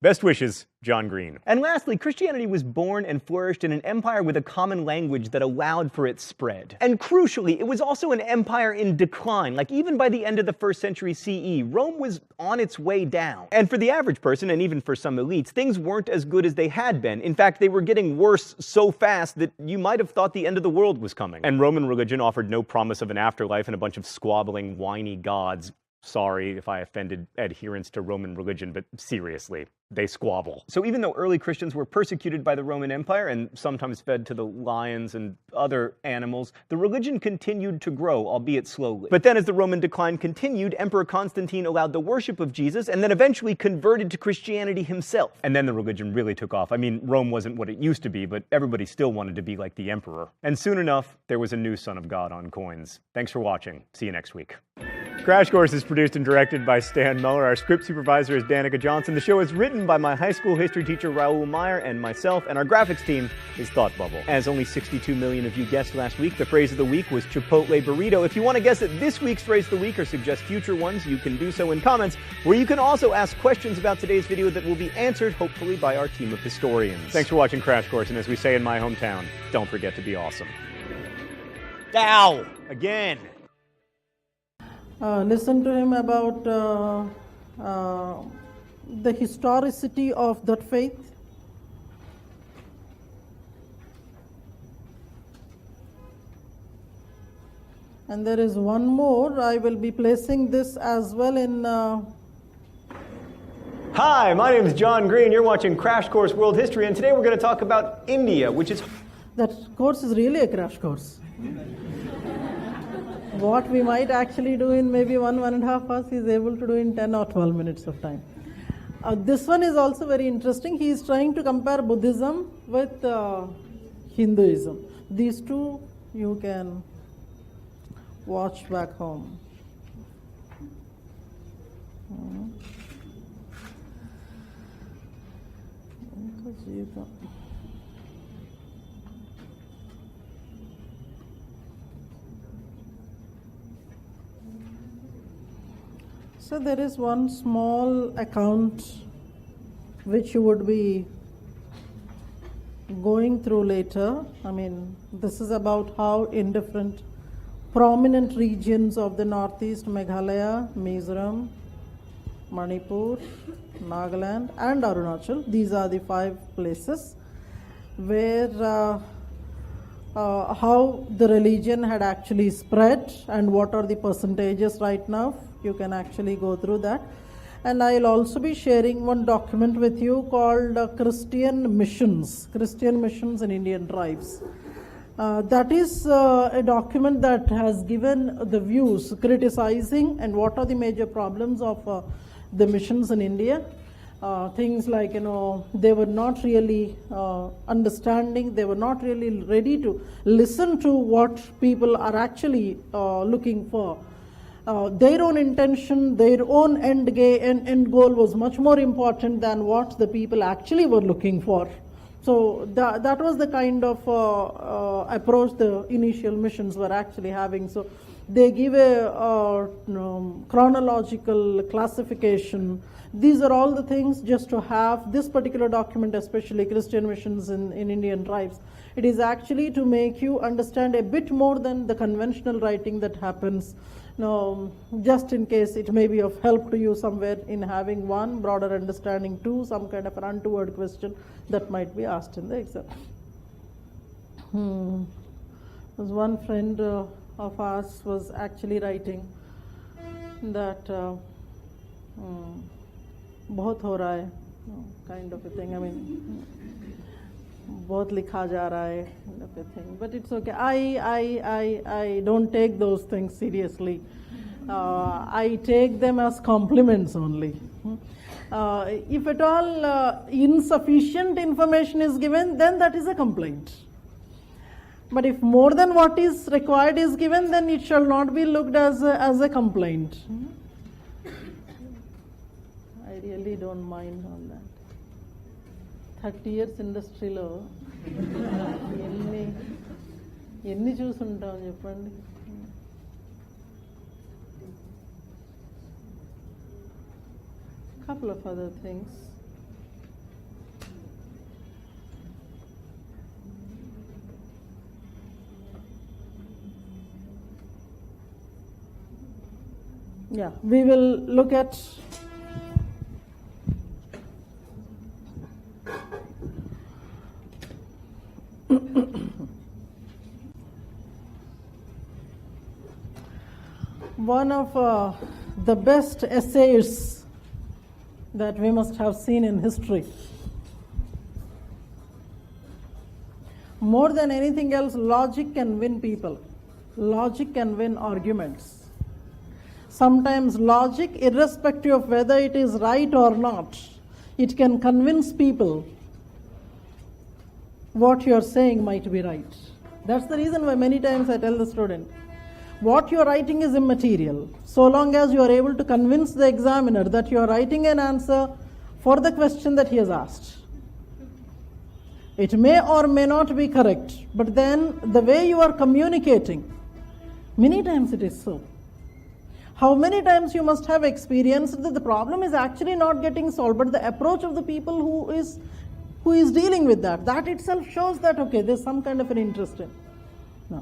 D: Best wishes, John Green. And lastly, Christianity was born and flourished in an empire with a common language that allowed for its spread. And crucially, it was also an empire in decline. Like, even by the end of the 1st century CE, Rome was on its way down. And for the average person, and even for some elites, things weren't as good as they had been. In fact, they were getting worse so fast that you might have thought the end of the world was coming. And Roman religion offered no promise of an afterlife and a bunch of squabbling, whiny gods. Sorry if I offended adherents to Roman religion, but seriously, they squabble. So even though early Christians were persecuted by the Roman Empire and sometimes fed to the lions and other animals, the religion continued to grow, albeit slowly. But then as the Roman decline continued, Emperor Constantine allowed the worship of Jesus and then eventually converted to Christianity himself. And then the religion really took off. I mean, Rome wasn't what it used to be, but everybody still wanted to be like the emperor. And soon enough, there was a new son of God on coins. Thanks for watching. See you next week. Crash Course is produced and directed by Stan Muller. Our script supervisor is Danica Johnson. The show is written by my high school history teacher Raoul Meyer and myself, and our graphics team is Thought Bubble. As only 62 million of you guessed last week, the phrase of the week was Chipotle Burrito. If you want to guess at this week's phrase of the week or suggest future ones, you can do so in comments, where you can also ask questions about today's video that will be answered, hopefully, by our team of historians. Thanks for watching Crash Course, and as we say in my hometown, don't forget to be awesome. Ow! Again!
A: Listen to him about the historicity of that faith. And there is one more. I will be placing this as well in...
D: Hi, my name is John Green. You're watching Crash Course World History, and today we're going to talk about India, which is...
A: That course is really a crash course. What we might actually do in maybe 1.5 hours, he is able to do in 10 or 12 minutes of time. This one is also very interesting. He is trying to compare Buddhism with Hinduism. These two you can watch back home. So there is one small account which you would be going through later. I mean, this is about how in different prominent regions of the northeast, Meghalaya, Mizoram, Manipur, Nagaland and Arunachal, these are the 5 places where how the religion had actually spread and what are the percentages right now. You can actually go through that. And I'll also be sharing one document with you called Christian Missions in Indian Tribes. That is a document that has given the views criticizing and what are the major problems of the missions in India. Things like, they were not really understanding, they were not really ready to listen to what people are actually looking for. Their own intention, their own end goal was much more important than what the people actually were looking for. So that was the kind of approach the initial missions were actually having. So they give a chronological classification. These are all the things just to have this particular document, especially Christian missions in Indian tribes. It is actually to make you understand a bit more than the conventional writing that happens. Just in case it may be of help to you somewhere in having one, broader understanding, two, some kind of an untoward question that might be asked in the exam. There's one friend of ours was actually writing that बहुत हो रहा है kind of a thing. I mean, बहुत लिखा जा रहा है kind of a thing. But it's okay. I don't take those things seriously. I take them as compliments only. If at all insufficient information is given, then that is a complaint. But if more than what is required is given, then it shall not be looked as a complaint. I really don't mind on that. 30 years ఇండస్ట్రీలో ఎన్ని చూసుంటాం చెప్పండి. Couple of other things. Yeah, we will look at one of the best essays that we must have seen in history. More than anything else, logic can win people. Logic can win arguments. Sometimes logic, irrespective of whether it is right or not, it can convince people what you are saying might be right. That's the reason why many times I tell the student, what you are writing is immaterial, so long as you are able to convince the examiner that you are writing an answer for the question that he has asked. It may or may not be correct, but then the way you are communicating, many times it is so. How many times you must have experienced that the problem is actually not getting solved, but the approach of the people who is dealing with that itself shows that, okay, there's some kind of an interest in. No.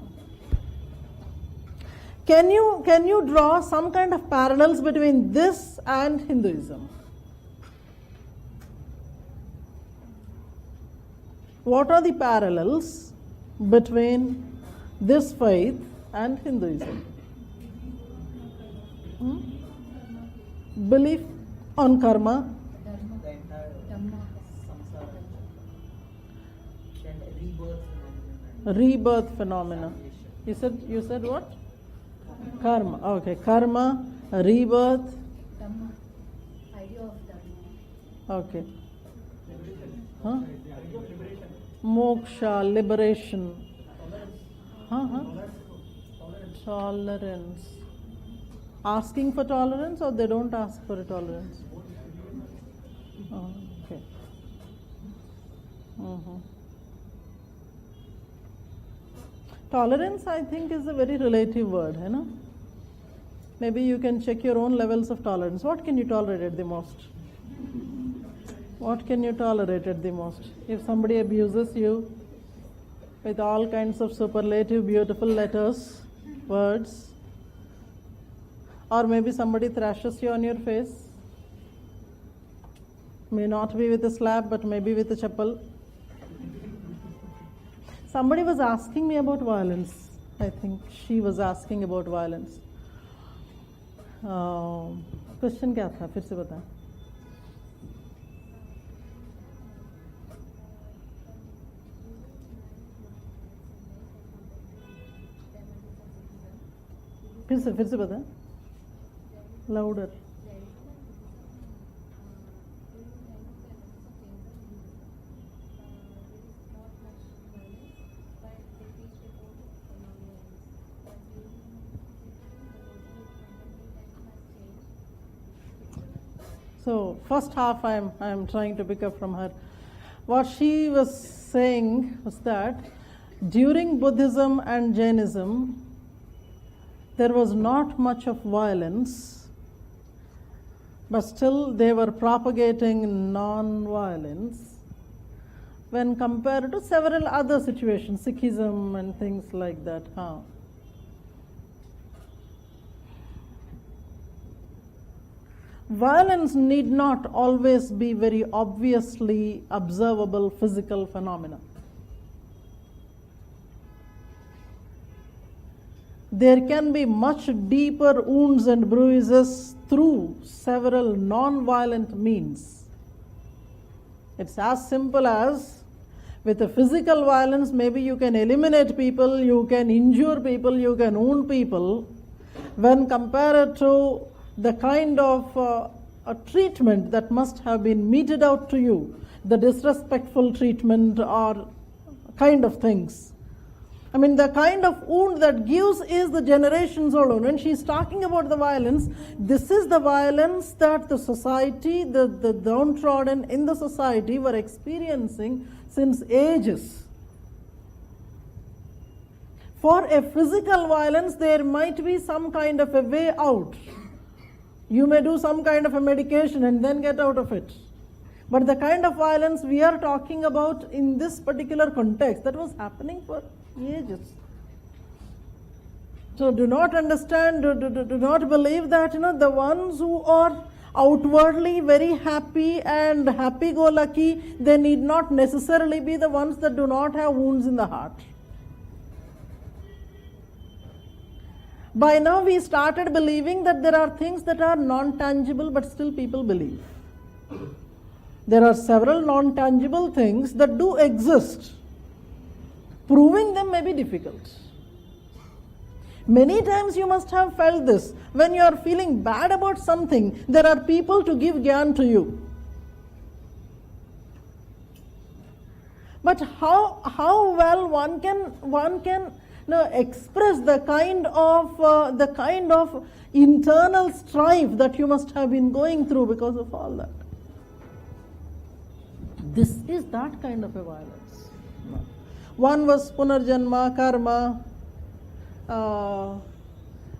A: Can you draw some kind of parallels between this and Hinduism? What are the parallels between this faith and Hinduism? Belief on karma,
C: The entire samsara and
A: rebirth phenomena. You said what? Karma. Okay, karma, rebirth.
E: Dhamma, idea of Dhamma.
A: Okay. Huh? Moksha, liberation. Tolerance. Asking for tolerance, or they don't ask for a tolerance? Oh, okay. Tolerance, I think, is a very relative word, you know. Maybe you can check your own levels of tolerance. What can you tolerate at the most? What can you tolerate at the most? If somebody abuses you with all kinds of superlative, beautiful letters, words, or maybe somebody thrashes you on your face, may not be with a slap, but maybe with a chappal. Somebody was asking me about violence. I think she was asking about violence. Question क्या था, फिर से बता. फिर से बता. Louder. So first half I am trying to pick up from her. What she was saying was that during Buddhism and Jainism, there was not much of violence, but still they were propagating non-violence when compared to several other situations, Sikhism and things like that. Violence need not always be very obviously observable physical phenomena. There can be much deeper wounds and bruises through several non-violent means. It's as simple as with a physical violence, maybe you can eliminate people, you can injure people, you can wound people. When compared to the kind of a treatment that must have been meted out to you, the disrespectful treatment or kind of things. I mean, the kind of wound that gives is the generations old. When she's talking about the violence, this is the violence that the society, the downtrodden in the society were experiencing since ages. For a physical violence, there might be some kind of a way out. You may do some kind of a medication and then get out of it. But the kind of violence we are talking about in this particular context, that was happening for ages. So do not understand, do not believe that the ones who are outwardly very happy and happy-go-lucky, they need not necessarily be the ones that do not have wounds in the heart. By now we started believing that there are things that are non-tangible, but still people believe. There are several non-tangible things that do exist. Proving them may be difficult. Many times you must have felt this. When you are feeling bad about something, there are people to give gyan to you. But how well one can express the kind of internal strife that you must have been going through because of all that. This is that kind of a violence. One was punarjanma, karma,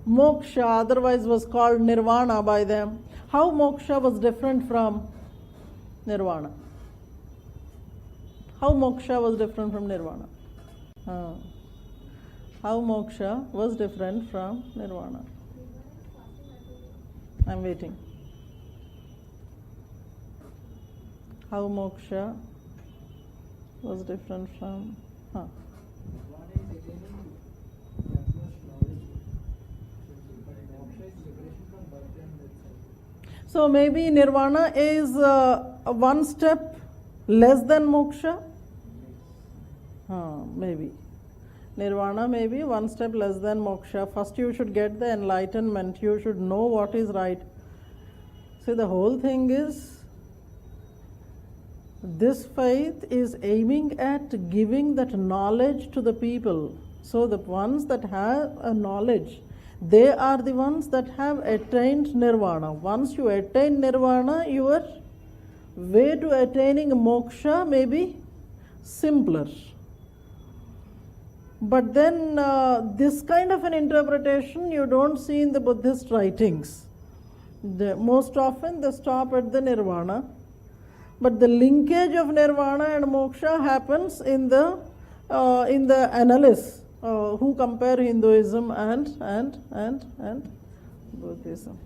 A: moksha, otherwise was called nirvana by them. How moksha was different from nirvana? How moksha was different from nirvana? How moksha was different from nirvana? I'm waiting. How moksha was different from... So maybe nirvana is one step less than moksha? Maybe. Nirvana may be one step less than moksha. First you should get the enlightenment. You should know what is right. See, the whole thing is, this faith is aiming at giving that knowledge to the people. So the ones that have a knowledge, they are the ones that have attained nirvana. Once you attain nirvana, your way to attaining moksha may be simpler. But then this kind of an interpretation you don't see in the Buddhist writings. Most often they stop at the nirvana. But the linkage of nirvana and moksha happens in the analysts who compare Hinduism and Buddhism.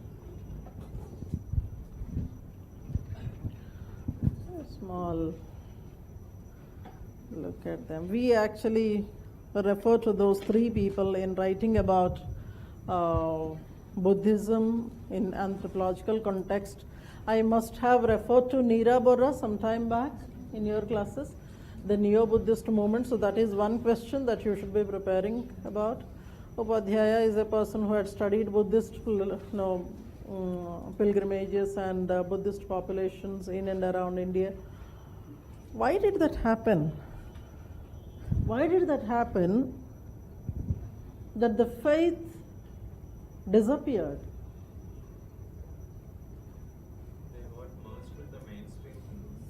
A: A small look at them. We actually refer to those three people in writing about Buddhism in anthropological context. I must have referred to Neera Borra some time back in your classes, the Neo-Buddhist movement. So that is one question that you should be preparing about. Upadhyaya is a person who had studied Buddhist pilgrimages and Buddhist populations in and around India. Why did that happen? Why did that happen that the faith disappeared?
F: They got merged with the mainstream.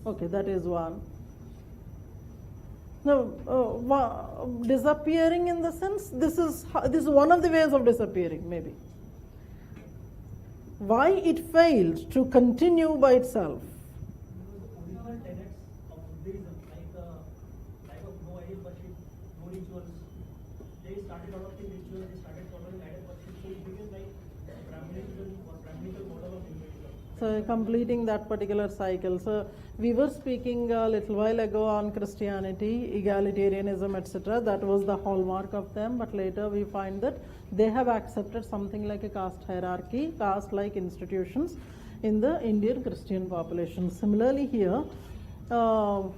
A: Okay, that is one. Now, disappearing in the sense, this is one of the ways of disappearing, maybe. Why it failed to continue by itself?
G: Original tenets of Buddhism, like of no idol worship, no rituals, they started adopting rituals, they started following idol worship, so it became like Brahminical or Brahminical model of Hinduism.
A: So completing that particular cycle. So we were speaking a little while ago on Christianity, egalitarianism, etc. That was the hallmark of them, but later we find that they have accepted something like a caste hierarchy, caste-like institutions in the Indian Christian population. Similarly here, when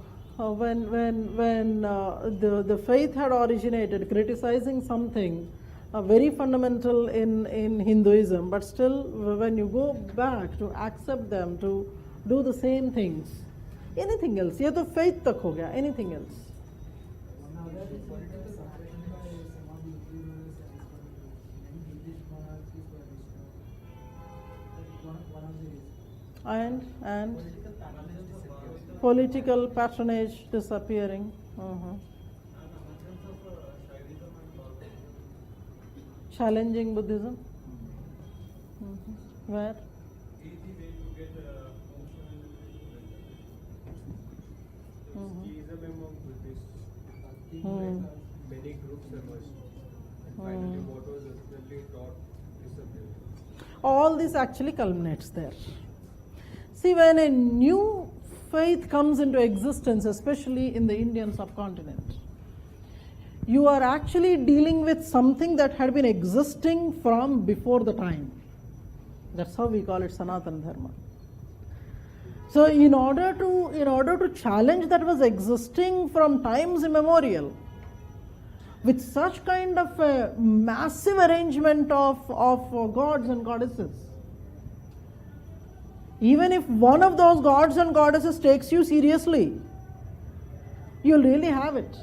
A: the faith had originated, criticizing something very fundamental in Hinduism, but still when you go back to accept them, to do the same things, anything else, ये तो faith तक हो गया, anything else. And political patronage disappearing. Challenging Buddhism. Where?
F: Easy way to get schism among Buddhists. Many groups emerged. And finally, what was originally taught disappeared.
A: All this actually culminates there. See, when a new faith comes into existence, especially in the Indian subcontinent, you are actually dealing with something that had been existing from before the time. That's how we call it Sanatana Dharma. So in order to challenge that was existing from times immemorial, with such kind of a massive arrangement of gods and goddesses, even if one of those gods and goddesses takes you seriously, you'll really have it.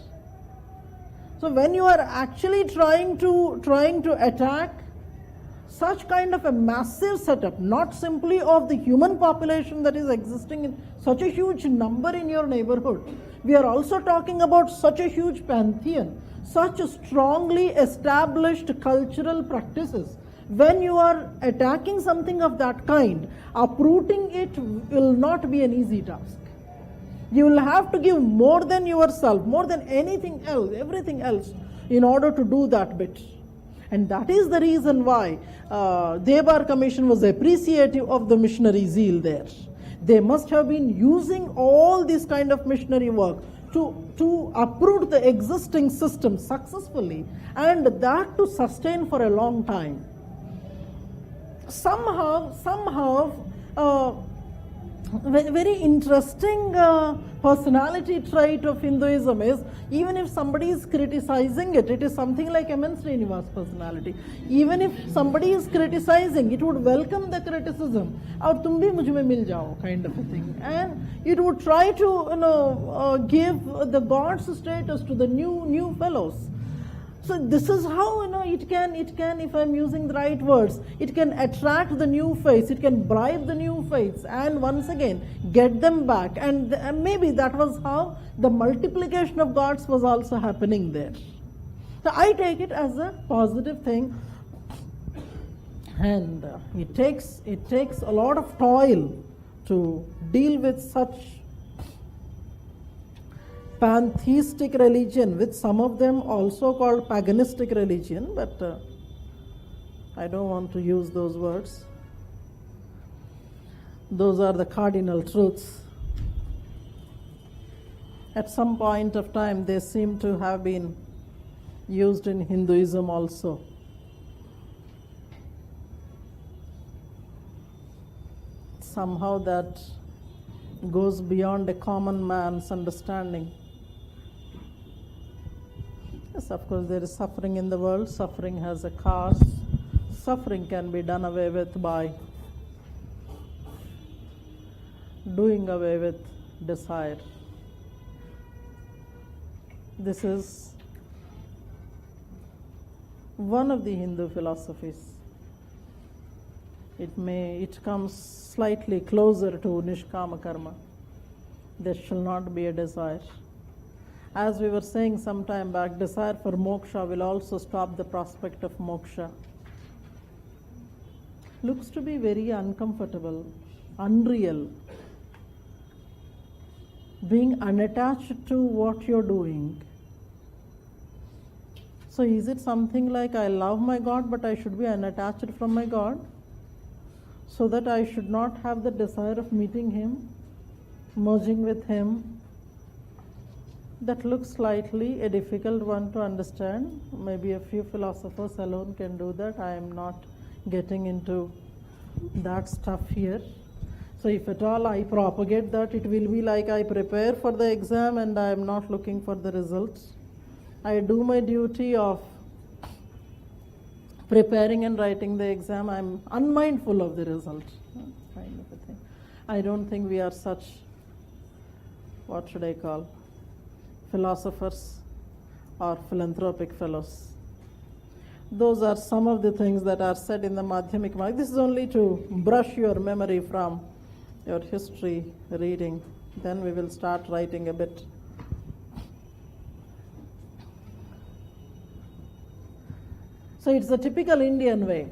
A: So when you are actually trying to attack such kind of a massive setup, not simply of the human population that is existing in such a huge number in your neighborhood, we are also talking about such a huge pantheon, such strongly established cultural practices. When you are attacking something of that kind, uprooting it will not be an easy task. You will have to give more than yourself, more than anything else, everything else, in order to do that bit. And that is the reason why Debar Commission was appreciative of the missionary zeal there. They must have been using all this kind of missionary work to uproot the existing system successfully, and that to sustain for a long time. Somehow, very interesting personality trait of Hinduism is, even if somebody is criticizing it, it is something like M.N. Srinivasa's personality. Even if somebody is criticizing, it would welcome the criticism, और तुम भी मुझ में मिल जाओ, kind of a thing, and it would try to give the God's status to the new fellows. So this is how it can, if I'm using the right words, it can attract the new faiths, it can bribe the new faiths, and once again get them back. And maybe that was how the multiplication of gods was also happening there. So I take it as a positive thing, and it takes a lot of toil to deal with such pantheistic religion, with some of them also called paganistic religion, but I don't want to use those words. Those are the cardinal truths. At some point of time, they seem to have been used in Hinduism also. Somehow that goes beyond a common man's understanding. Yes, of course, there is suffering in the world. Suffering has a cause. Suffering can be done away with by doing away with desire. This is one of the Hindu philosophies. It comes slightly closer to Nishkama Karma. There shall not be a desire. As we were saying some time back, desire for moksha will also stop the prospect of moksha. Looks to be very uncomfortable, unreal. Being unattached to what you're doing. So is it something like, I love my God, but I should be unattached from my God, so that I should not have the desire of meeting Him, merging with Him? That looks slightly a difficult one to understand. Maybe a few philosophers alone can do that. I am not getting into that stuff here. So if at all I propagate that, it will be like I prepare for the exam and I am not looking for the results. I do my duty of preparing and writing the exam. I am unmindful of the result, kind of a thing. I don't think we are such, what should I call, philosophers or philanthropic fellows. Those are some of the things that are said in the Madhyamik Mark. This is only to brush your memory from your history reading. Then we will start writing a bit. So it's a typical Indian way.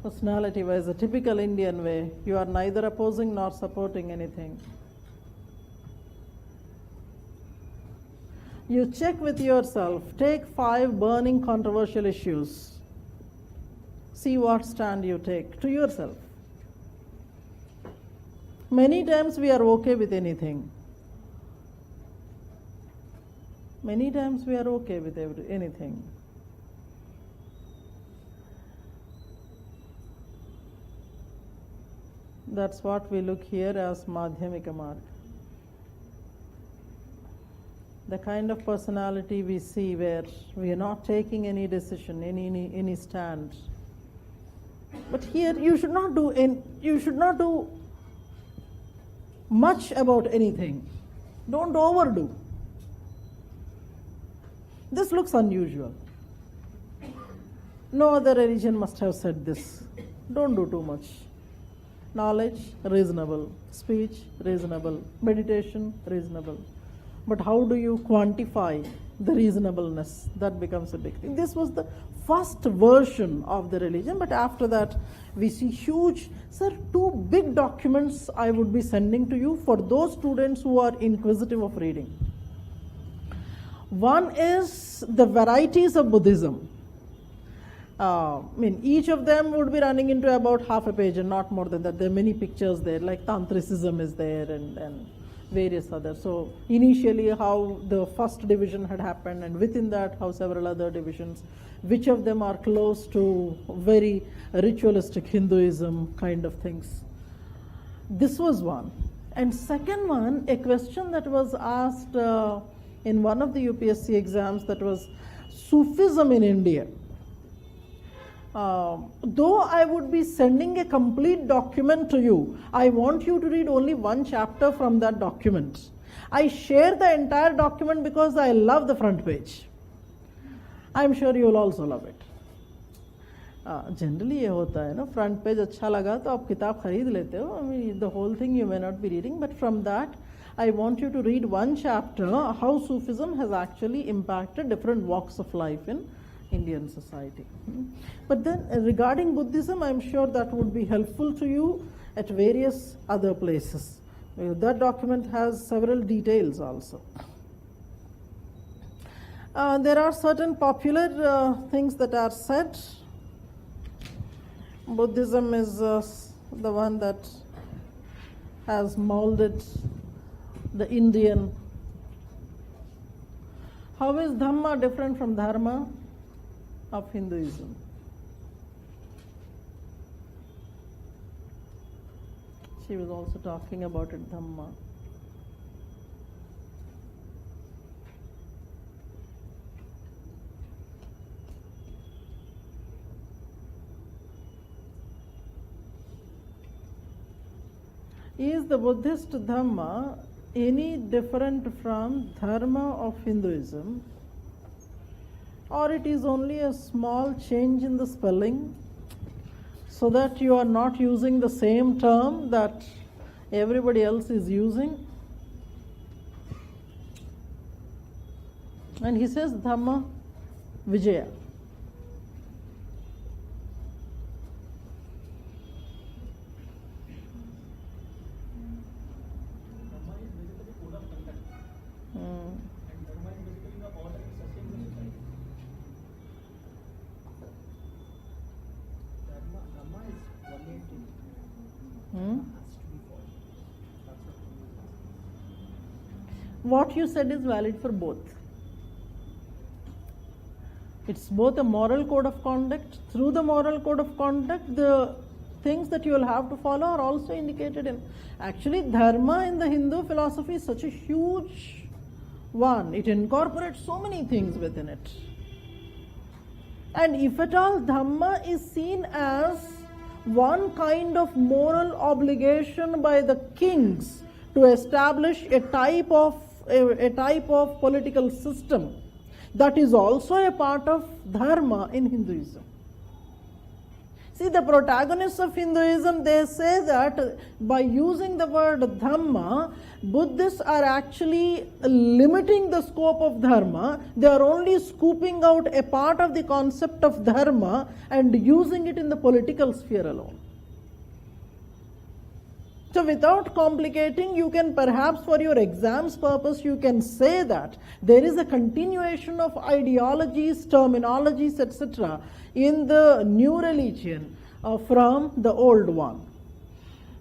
A: Personality-wise, a typical Indian way. You are neither opposing nor supporting anything. You check with yourself. Take 5 burning controversial issues. See what stand you take to yourself. Many times we are okay with anything. Many times we are okay with anything. That's what we look here as Madhyamika Mark. The kind of personality we see where we are not taking any decision, any stand. But here you should not do much about anything. Don't overdo. This looks unusual. No other religion must have said this. Don't do too much. Knowledge, reasonable. Speech, reasonable. Meditation, reasonable. But how do you quantify the reasonableness? That becomes a big thing. This was the first version of the religion, but after that we see huge, 2 big documents I would be sending to you for those students who are inquisitive of reading. One is the varieties of Buddhism. Each of them would be running into about half a page and not more than that. There are many pictures there, like Tantricism is there and various others. So initially how the first division had happened, and within that how several other divisions, which of them are close to very ritualistic Hinduism kind of things. This was one. And second one, a question that was asked in one of the UPSC exams, that was Sufism in India. Though I would be sending a complete document to you, I want you to read only one chapter from that document. I share the entire document because I love the front page. I'm sure you will also love it. Generally ये होता है ना, front page अच्छा लगा तो आप किताब खरीद लेते हो. The whole thing you may not be reading, but from that I want you to read one chapter, how Sufism has actually impacted different walks of life in Indian society. But then regarding Buddhism, I'm sure that would be helpful to you at various other places. That document has several details also. There are certain popular things that are said. Buddhism is the one that has molded the Indian. How is Dhamma different from Dharma of Hinduism? She was also talking about it, Dhamma. Is the Buddhist Dhamma any different from Dharma of Hinduism, or it is only a small change in the spelling so that you are not using the same term that everybody else is using? And he says Dhamma Vijaya. What you said is valid for both. It's both a moral code of conduct. Through the moral code of conduct, the things that you will have to follow are also indicated in. Actually, dharma in the Hindu philosophy is such a huge one. It incorporates so many things within it. And if at all dhamma is seen as one kind of moral obligation by the kings to establish a type of political system, that is also a part of dharma in Hinduism. See, the protagonists of Hinduism, they say that by using the word dhamma, Buddhists are actually limiting the scope of dharma. They are only scooping out a part of the concept of dharma and using it in the political sphere alone. So without complicating, you can perhaps for your exams purpose, you can say that there is a continuation of ideologies, terminologies, etc. in the new religion from the old one.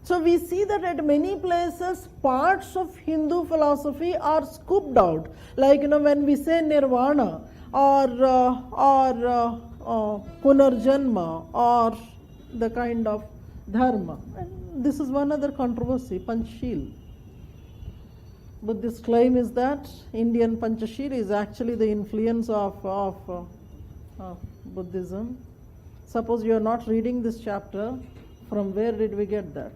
A: So we see that at many places, parts of Hindu philosophy are scooped out. Like, when we say nirvana or punarjanma or the kind of dharma. And this is one other controversy, Panchashil. Buddhist claim is that Indian Panchashil is actually the influence of Buddhism. Suppose you are not reading this chapter, from where did we get that?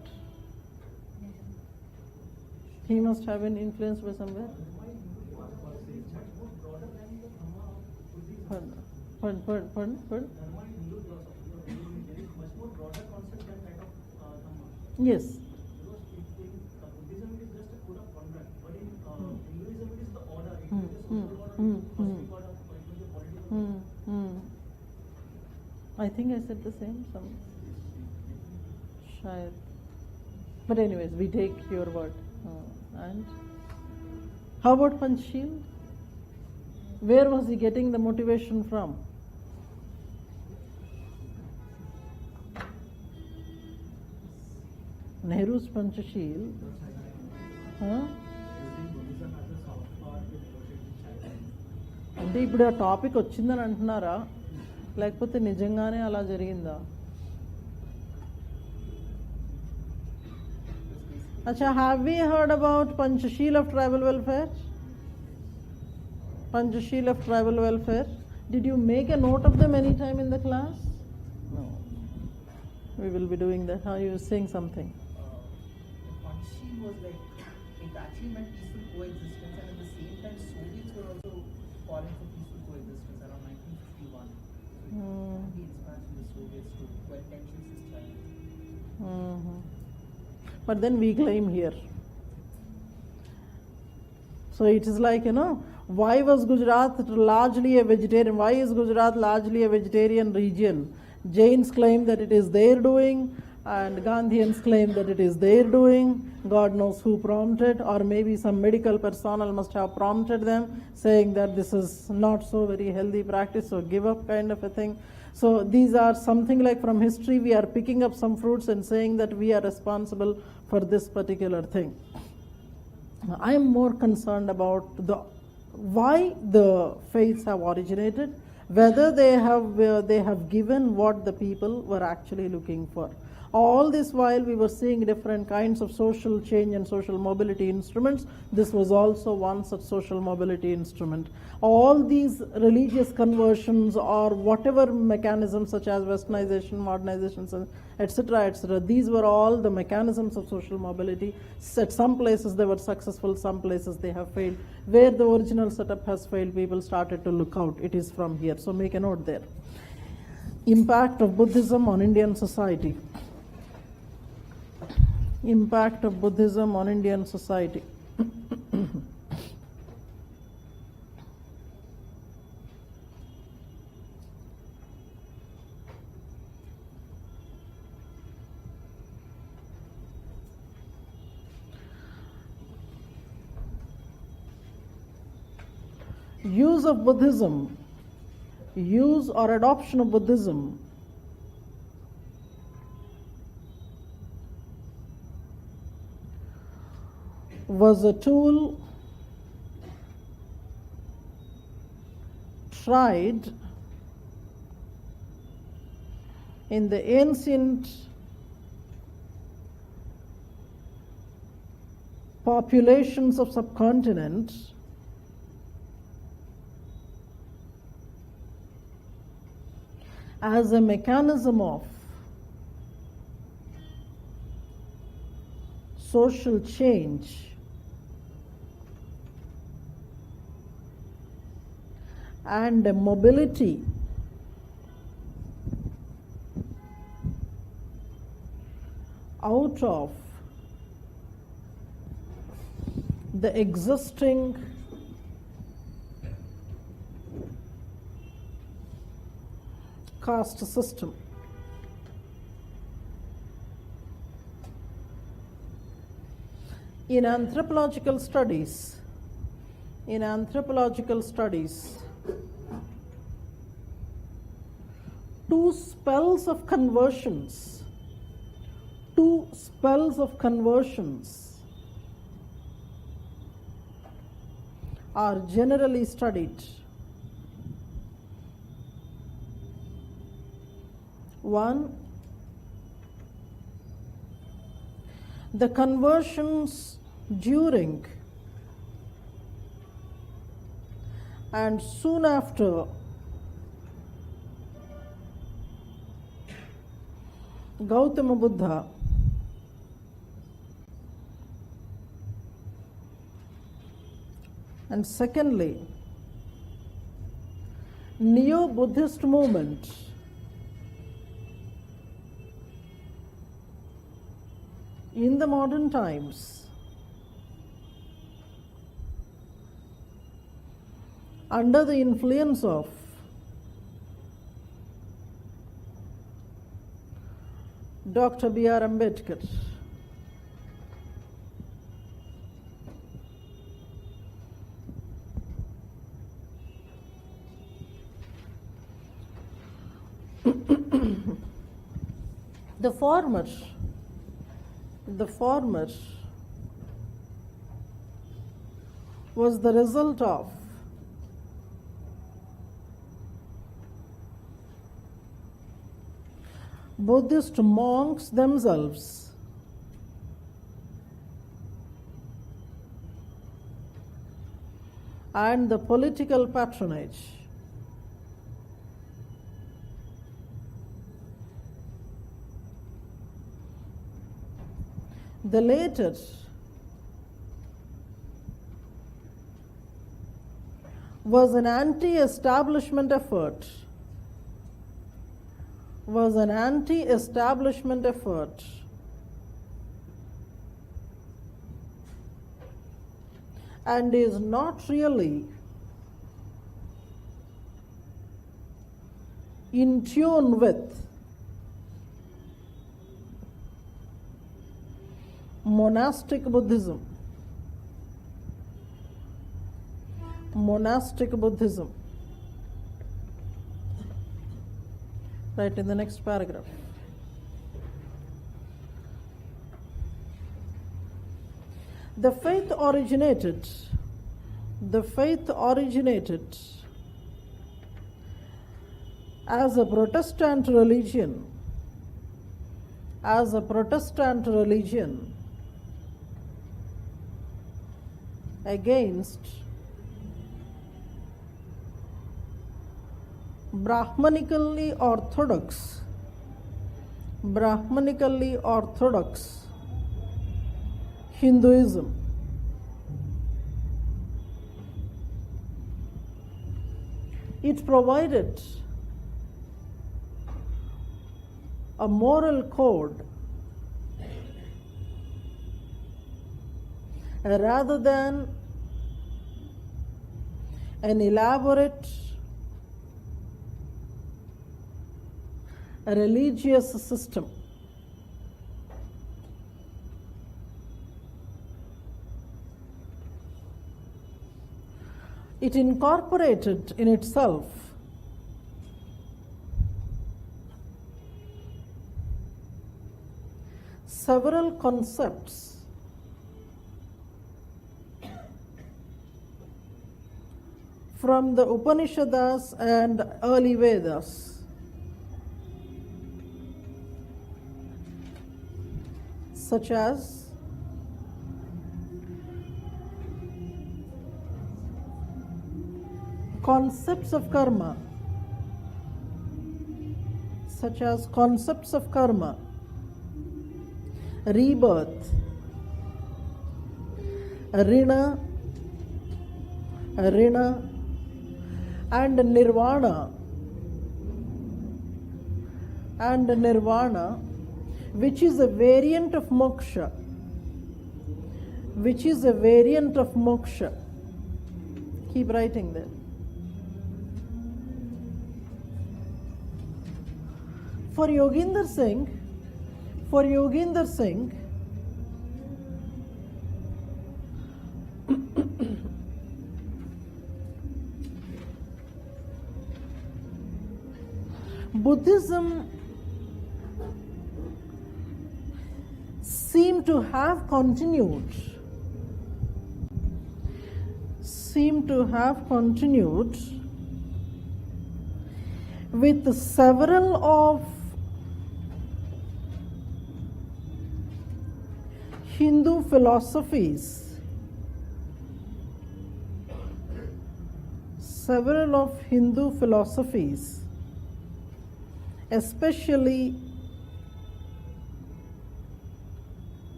A: He must have been influenced by somewhere. Pardon? Yes. I think I said the same. Shayad. But anyways, we take your word. And how about Panchashil? Where was he getting the motivation from? Nehru's Panchashil. అంటే ఇప్పుడు ఆ topic వచ్చిందని అంటున్నారా, లేకపోతే నిజంగానే అలా జరిగిందా? Acha, have we heard about Panchashil of tribal welfare? Panchashil of tribal welfare. Did you make a note of them any time in the class? No. We will be doing that. Are you saying something?
H: Panchashil was like, it actually meant peaceful coexistence, and at the same time Soviets were also calling for peaceful coexistence around 1951. So it expands from the Soviets to where tensions is challenged.
A: But then we claim here. So it is like, why was Gujarat largely a vegetarian? Why is Gujarat largely a vegetarian region? Jains claim that it is their doing, and Gandhians claim that it is their doing. God knows who prompted, or maybe some medical personnel must have prompted them, saying that this is not so very healthy practice, so give up kind of a thing. So these are something like from history, we are picking up some fruits and saying that we are responsible for this particular thing. I am more concerned about why the faiths have originated, whether they have given what the people were actually looking for. All this while we were seeing different kinds of social change and social mobility instruments, this was also one such social mobility instrument. All these religious conversions or whatever mechanisms such as westernization, modernization, etc., these were all the mechanisms of social mobility. At some places they were successful, some places they have failed. Where the original setup has failed, people started to look out. It is from here. So make a note there. Impact of Buddhism on Indian society. Impact of Buddhism on Indian society. Use of Buddhism, use or adoption of Buddhism was a tool tried in the ancient populations of subcontinent as a mechanism of social change and a mobility out of the existing caste system. In anthropological studies, two spells of conversions are generally studied. One, the conversions during and soon after Gautama Buddha and secondly Neo-Buddhist movement in the modern times under the influence of Dr. B.R. Ambedkar. The former was the result of Buddhist monks themselves and the political patronage. The latter was an anti-establishment effort, and is not really in tune with monastic Buddhism. Right in the next paragraph. The faith originated as a Protestant religion, against Brahmanically orthodox Hinduism. It provided a moral code rather than an elaborate religious system. It incorporated in itself several concepts from the Upanishads and early Vedas, such as concepts of karma, such as concepts of karma, rebirth, rina, and nirvana, which is a variant of moksha, Keep writing there. For Yoginder Singh, Buddhism seem to have continued with several of Hindu philosophies, especially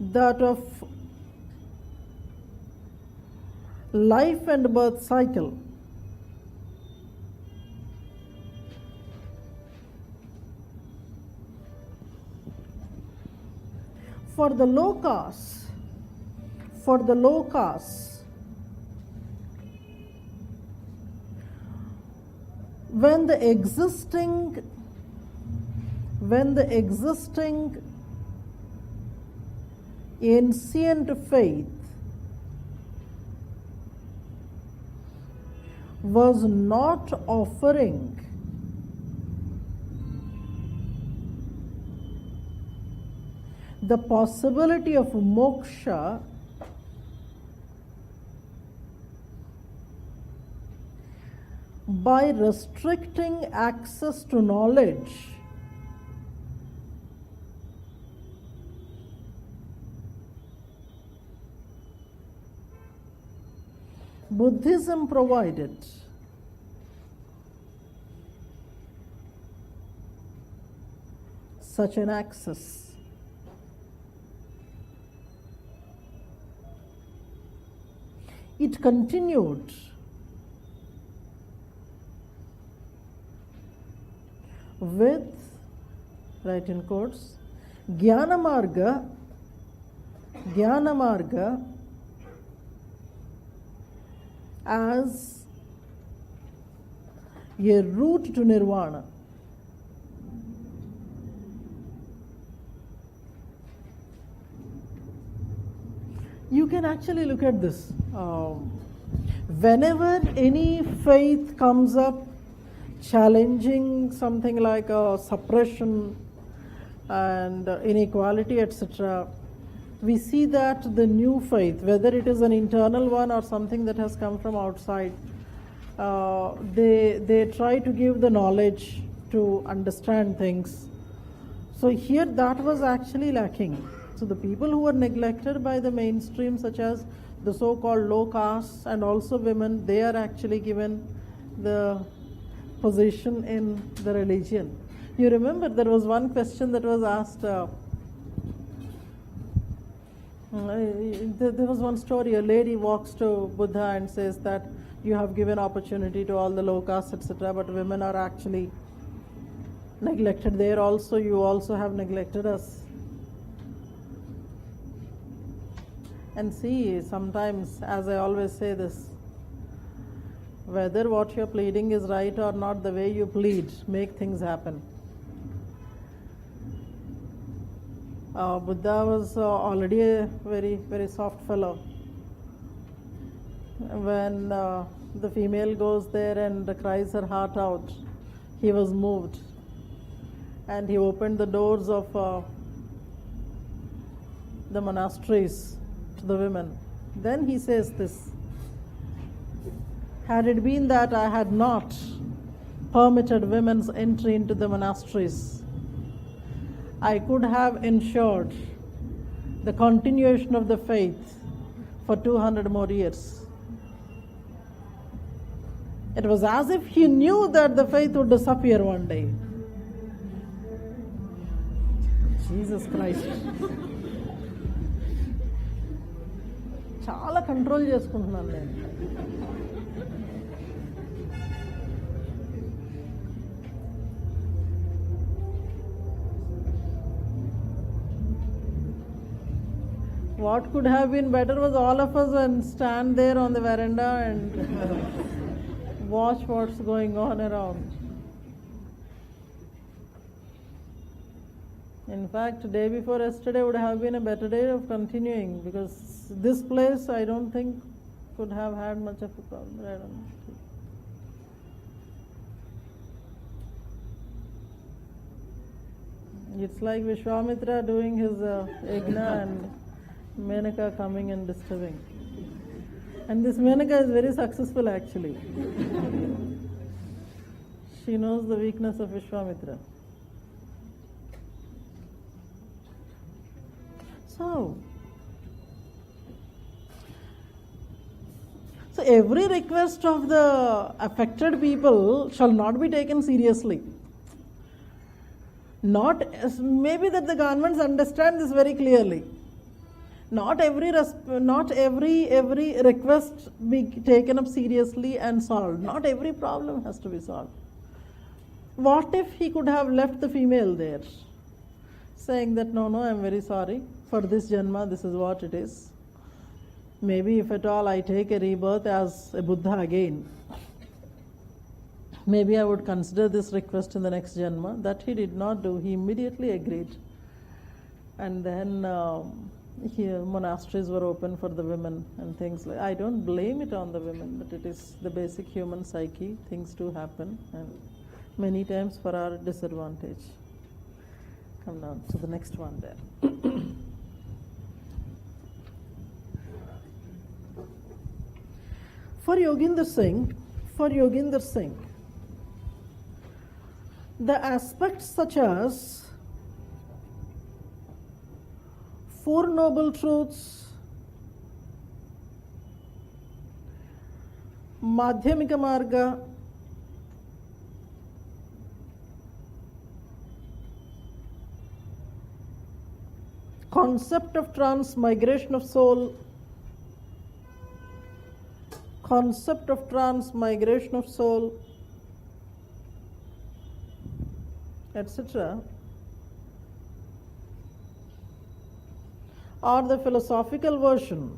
A: that of life and birth cycle. For the low caste, when the existing ancient faith was not offering the possibility of moksha, by restricting access to knowledge, Buddhism provided such an access. It continued with, write in quotes, Jnana Marga as a route to nirvana. You can actually look at this. Whenever any faith comes up challenging something like suppression and inequality, etc., we see that the new faith, whether it is an internal one or something that has come from outside, they try to give the knowledge to understand things. So here that was actually lacking. So the people who were neglected by the mainstream, such as the so-called low castes and also women, they are actually given the position in the religion. You remember there was one question that was asked, there was one story, a lady walks to Buddha and says that you have given opportunity to all the low castes, etc., but women are actually neglected there also, you also have neglected us. And see, sometimes, as I always say this, whether what you're pleading is right or not, the way you plead, make things happen. Buddha was already a very, very soft fellow. When the female goes there and cries her heart out, he was moved. And he opened the doors of the monasteries to the women. Then he says this: had it been that I had not permitted women's entry into the monasteries, I could have ensured the continuation of the faith for 200 more years. It was as if he knew that the faith would disappear one day. Jesus Christ. చాలా control చేసుకుంటున్నాను నేను. What could have been better was all of us and stand there on the veranda and watch what's going on around. In fact, day before yesterday would have been a better day of continuing, because this place I don't think could have had much of a problem. I don't know. It's like Vishwamitra doing his yajna and Menaka coming and disturbing. And this Menaka is very successful actually. She knows the weakness of Vishwamitra. So every request of the affected people shall not be taken seriously. Maybe that the governments understand this very clearly. Not every request be taken up seriously and solved. Not every problem has to be solved. What if he could have left the female there, saying that no, I'm very sorry, for this Janma this is what it is. Maybe if at all I take a rebirth as a Buddha again, maybe I would consider this request in the next Janma. That he did not do. He immediately agreed. And then here monasteries were open for the women and things like. I don't blame it on the women, but it is the basic human psyche. Things do happen, and many times for our disadvantage. Come down to the next one there. For Yoginder Singh, the aspects such as Four Noble Truths, Madhyamika Marga, concept of transmigration of soul, etc., are the philosophical version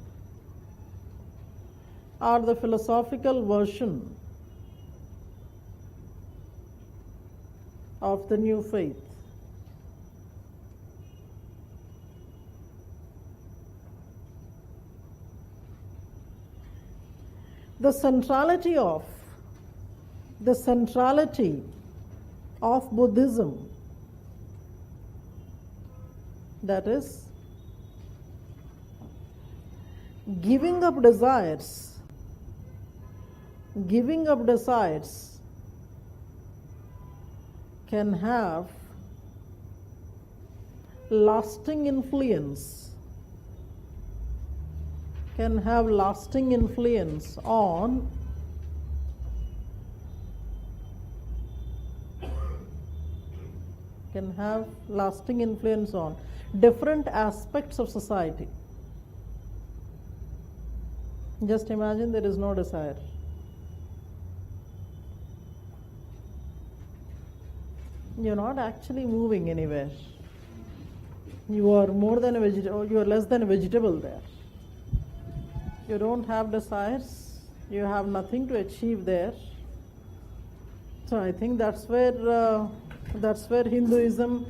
A: of the new faith. The centrality of Buddhism, that is, giving up desires can have lasting influence on different aspects of society. Just imagine there is no desire. You're not actually moving anywhere. You are more than a vegetable. You are less than a vegetable there. You don't have desires. You have nothing to achieve there. So I think that's where Hinduism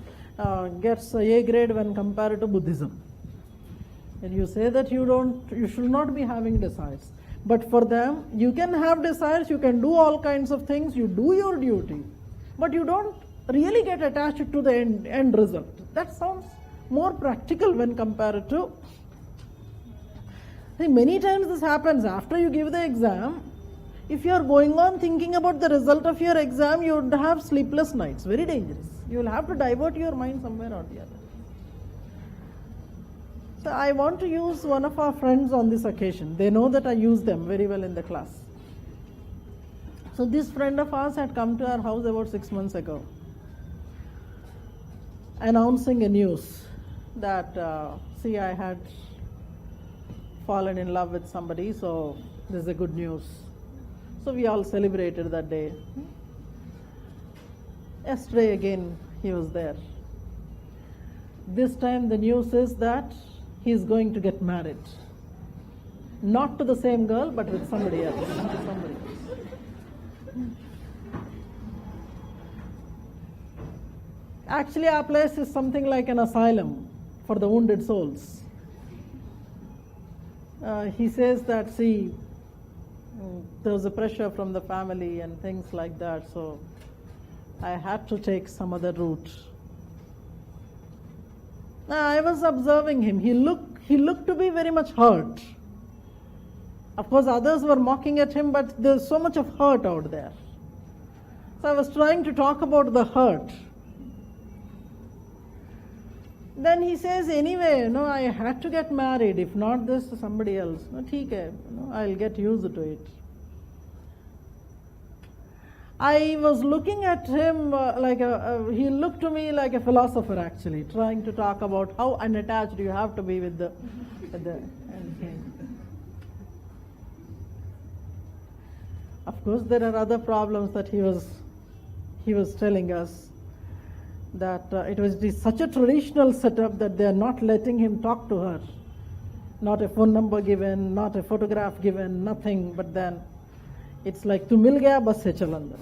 A: gets a A grade when compared to Buddhism. And you say that you should not be having desires. But for them, you can have desires, you can do all kinds of things, you do your duty, but you don't really get attached to the end result. That sounds more practical when compared to. See, many times this happens after you give the exam. If you are going on thinking about the result of your exam, you would have sleepless nights. Very dangerous. You will have to divert your mind somewhere or the other. So I want to use one of our friends on this occasion. They know that I use them very well in the class. So this friend of ours had come to our house about 6 months ago, announcing a news that, see, I had fallen in love with somebody, so this is a good news. So we all celebrated that day. Yesterday again he was there. This time the news is that he is going to get married. Not to the same girl, but with somebody else. Actually, our place is something like an asylum for the wounded souls. He says that, see, there was a pressure from the family and things like that, so I had to take some other route. Now, I was observing him. He looked to be very much hurt. Of course, others were mocking at him, but there's so much of hurt out there. So I was trying to talk about the hurt. Then he says, anyway, I had to get married. If not this, to somebody else. No, theek hai, I'll get used to it. I was looking at him he looked to me like a philosopher, actually, trying to talk about how unattached you have to be with the Of course, there are other problems that he was telling us, that it was such a traditional setup that they are not letting him talk to her. Not a phone number given, not a photograph given, nothing, but then it's like, tu mil gaya, bas hai chal andar.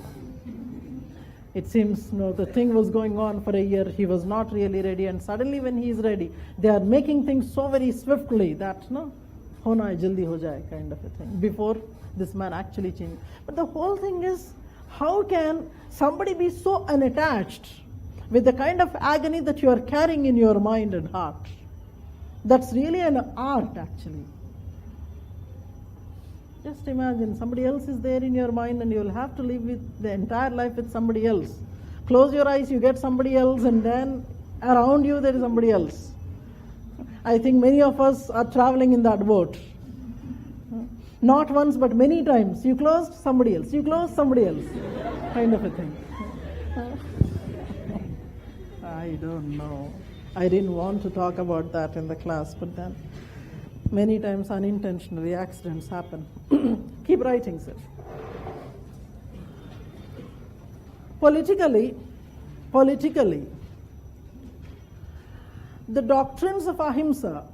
A: It seems the thing was going on for a year, he was not really ready, and suddenly when he is ready, they are making things so very swiftly that, hona hai, jaldi ho jaye, kind of a thing, before this man actually changed. But the whole thing is, how can somebody be so unattached with the kind of agony that you are carrying in your mind and heart? That's really an art, actually. Just imagine, somebody else is there in your mind and you'll have to live with the entire life with somebody else. Close your eyes, you get somebody else, and then around you there is somebody else. I think many of us are traveling in that boat. Not once, but many times. You close, somebody else. You close, somebody else. Kind of a thing. I don't know. I didn't want to talk about that in the class, but then many times unintentionally accidents happen. Keep writing, sir. Politically, the doctrines of ahimsa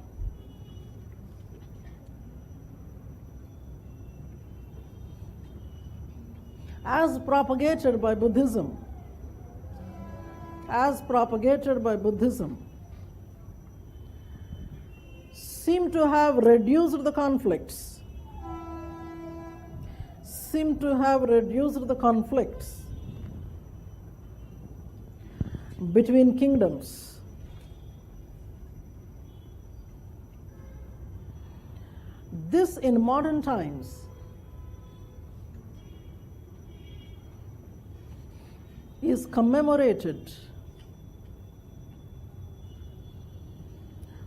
A: as propagated by Buddhism, seem to have reduced the conflicts, between kingdoms. This in modern times is commemorated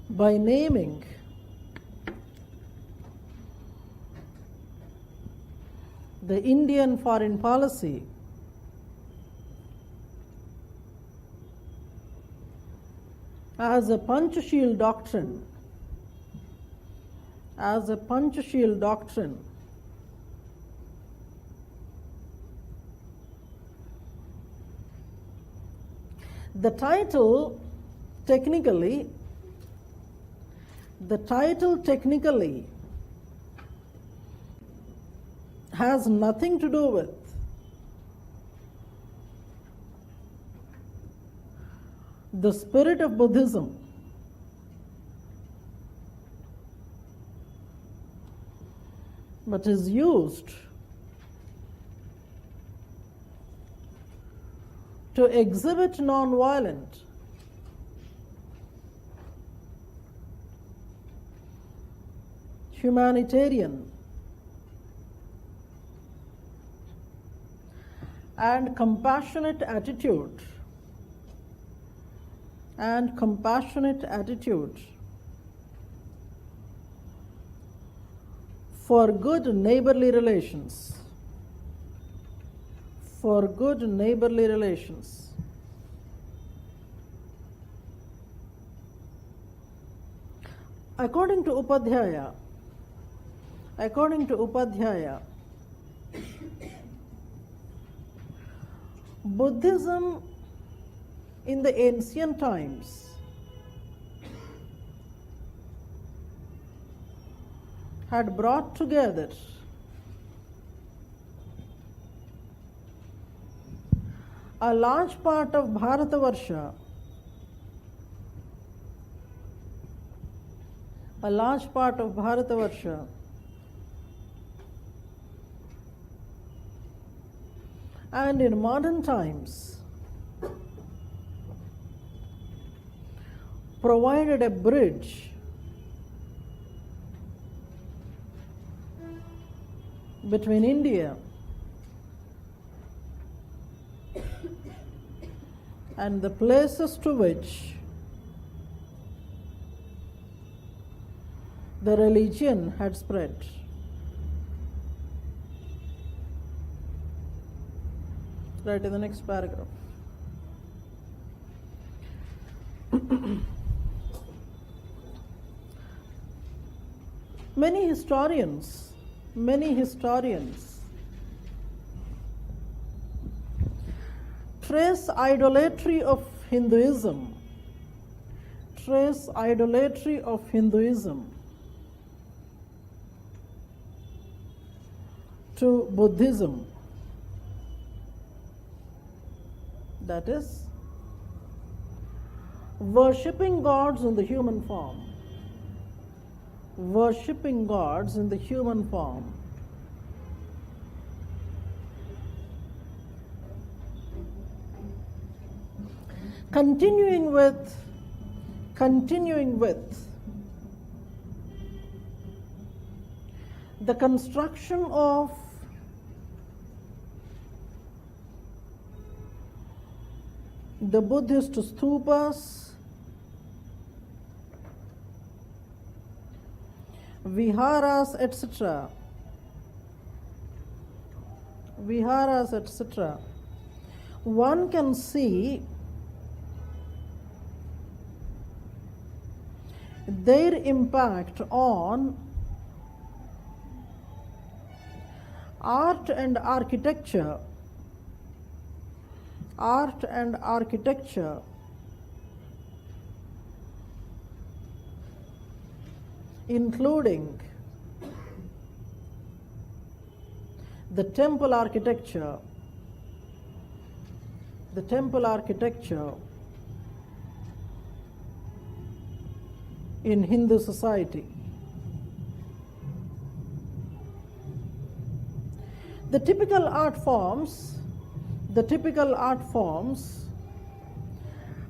A: by naming the Indian foreign policy as a Panchashil doctrine, The title technically has nothing to do with the spirit of Buddhism, but is used to exhibit non-violent, humanitarian, and compassionate attitude for good neighborly relations. for good neighborly relations. According to Upadhyaya, Buddhism in the ancient times had brought together a large part of Bharatavarsha, and in modern times provided a bridge between India and the places to which the religion had spread. Right in the next paragraph. Many historians trace idolatry of Hinduism to Buddhism. That is, worshipping gods in the human form. Continuing with the construction of the Buddhist stupas, viharas, etc., one can see their impact on art and architecture, including the temple architecture in Hindu society. The typical art forms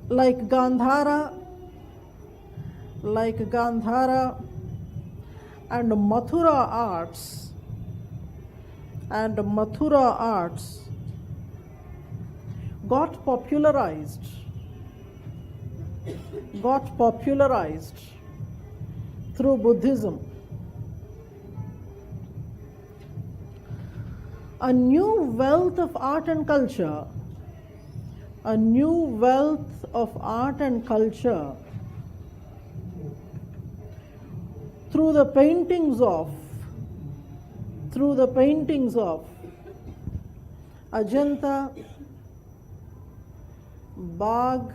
A: like Gandhara and Mathura arts got popularized through Buddhism. A new wealth of art and culture through the paintings of Ajanta, Bagh,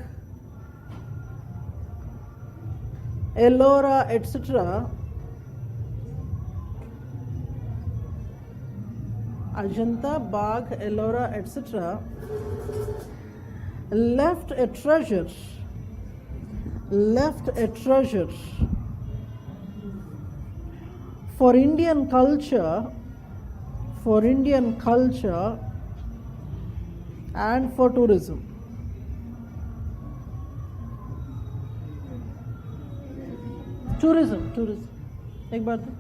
A: Ellora, etc. Ajanta, Bagh, Ellora, etc. left a treasure for Indian culture and for tourism. Tourism. Ek baar do.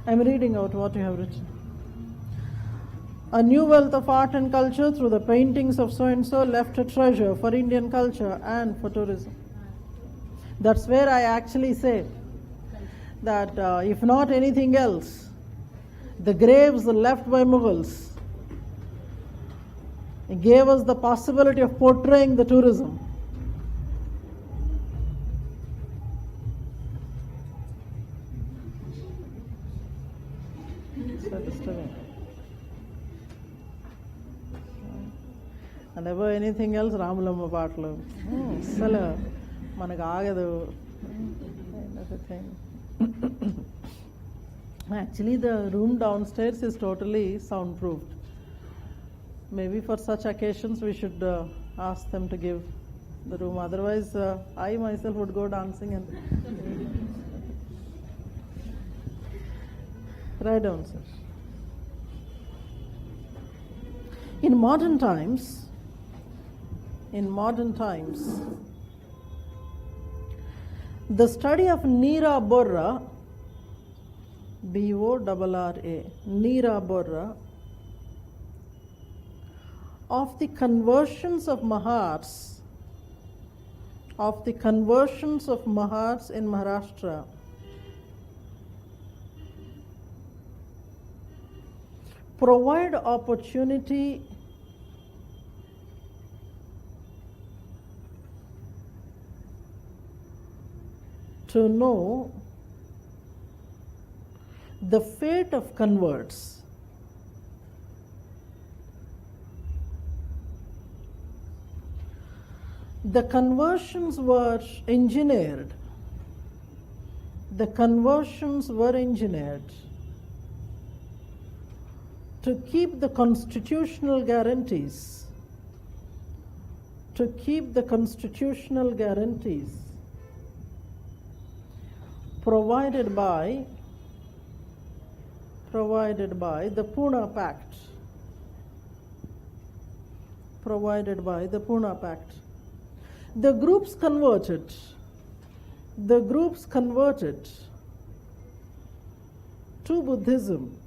A: I'm reading out what you have written. A new wealth of art and culture through the paintings of so-and-so left a treasure for Indian culture and for tourism. That's where I actually say that if not anything else, the graves left by Mughals It gave us the possibility of portraying the tourism. So disturbing. And never anything else, Ramulamma Patlu. Sala, Managagadu. Another thing. Actually, the room downstairs is totally soundproofed. Maybe for such occasions we should ask them to give the room. Otherwise, I myself would go dancing and. Right down, sir. In modern times, the study of Nira Borra, B-O-R-R-A, Nira Borra, of the conversions of Mahars, in Maharashtra, provide opportunity to know the fate of converts. The conversions were engineered. To keep the constitutional guarantees, provided by the Pune Pact. The groups converted to Buddhism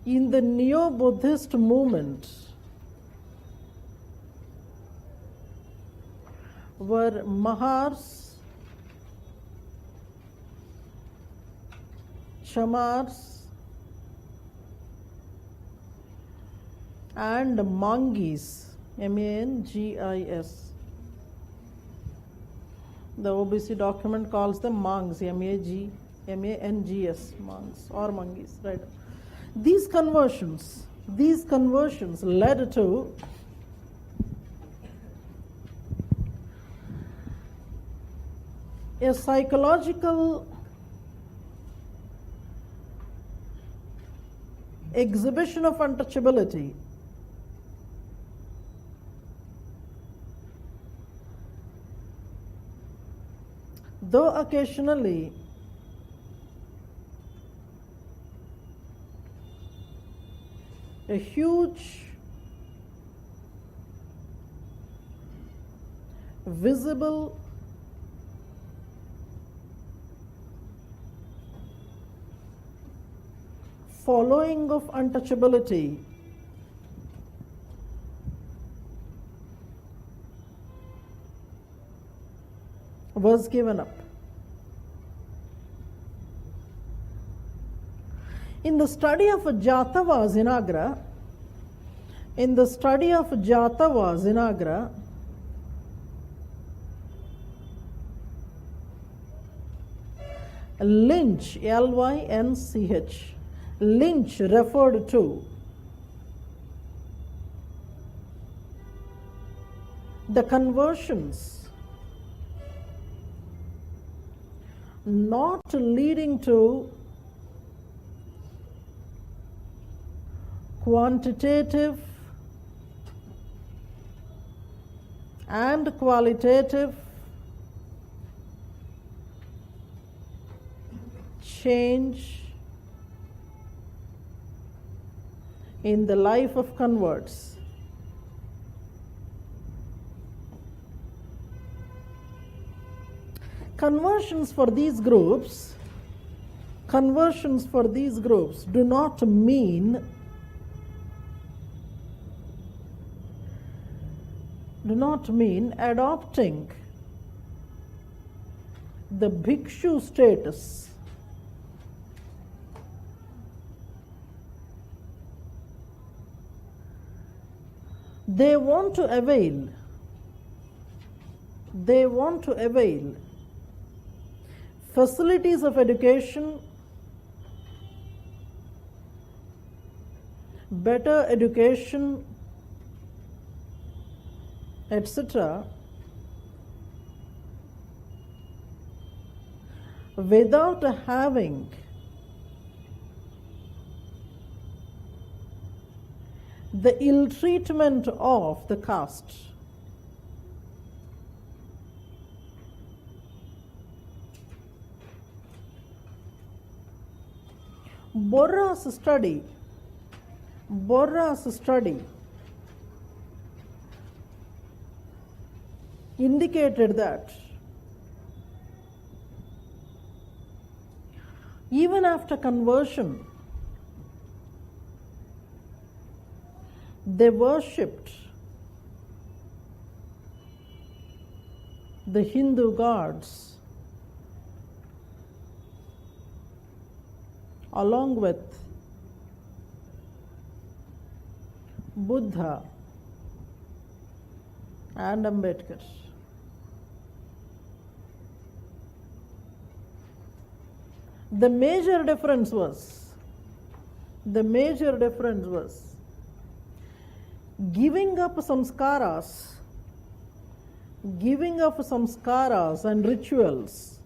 A: in the Neo-Buddhist movement were Mahars, Chamars, and Mangis, M-A-N-G-I-S. The OBC document calls them Mangs, M-A-N-G-S, Mangs or Mangis, right? These conversions led to a psychological exhibition of untouchability. Though occasionally a huge visible following of untouchability was given up. In the study of Jatava Zinagra, Lynch, L-Y-N-C-H, Lynch referred to the conversions not leading to quantitative and qualitative change in the life of converts. Conversions for these groups do not mean adopting the bhikshu status They want to avail facilities of education, better education, etc., without having the ill treatment of the caste. Borra's study indicated that even after conversion, they worshipped the Hindu gods along with Buddha and Ambedkar. The major difference was giving up samskaras and rituals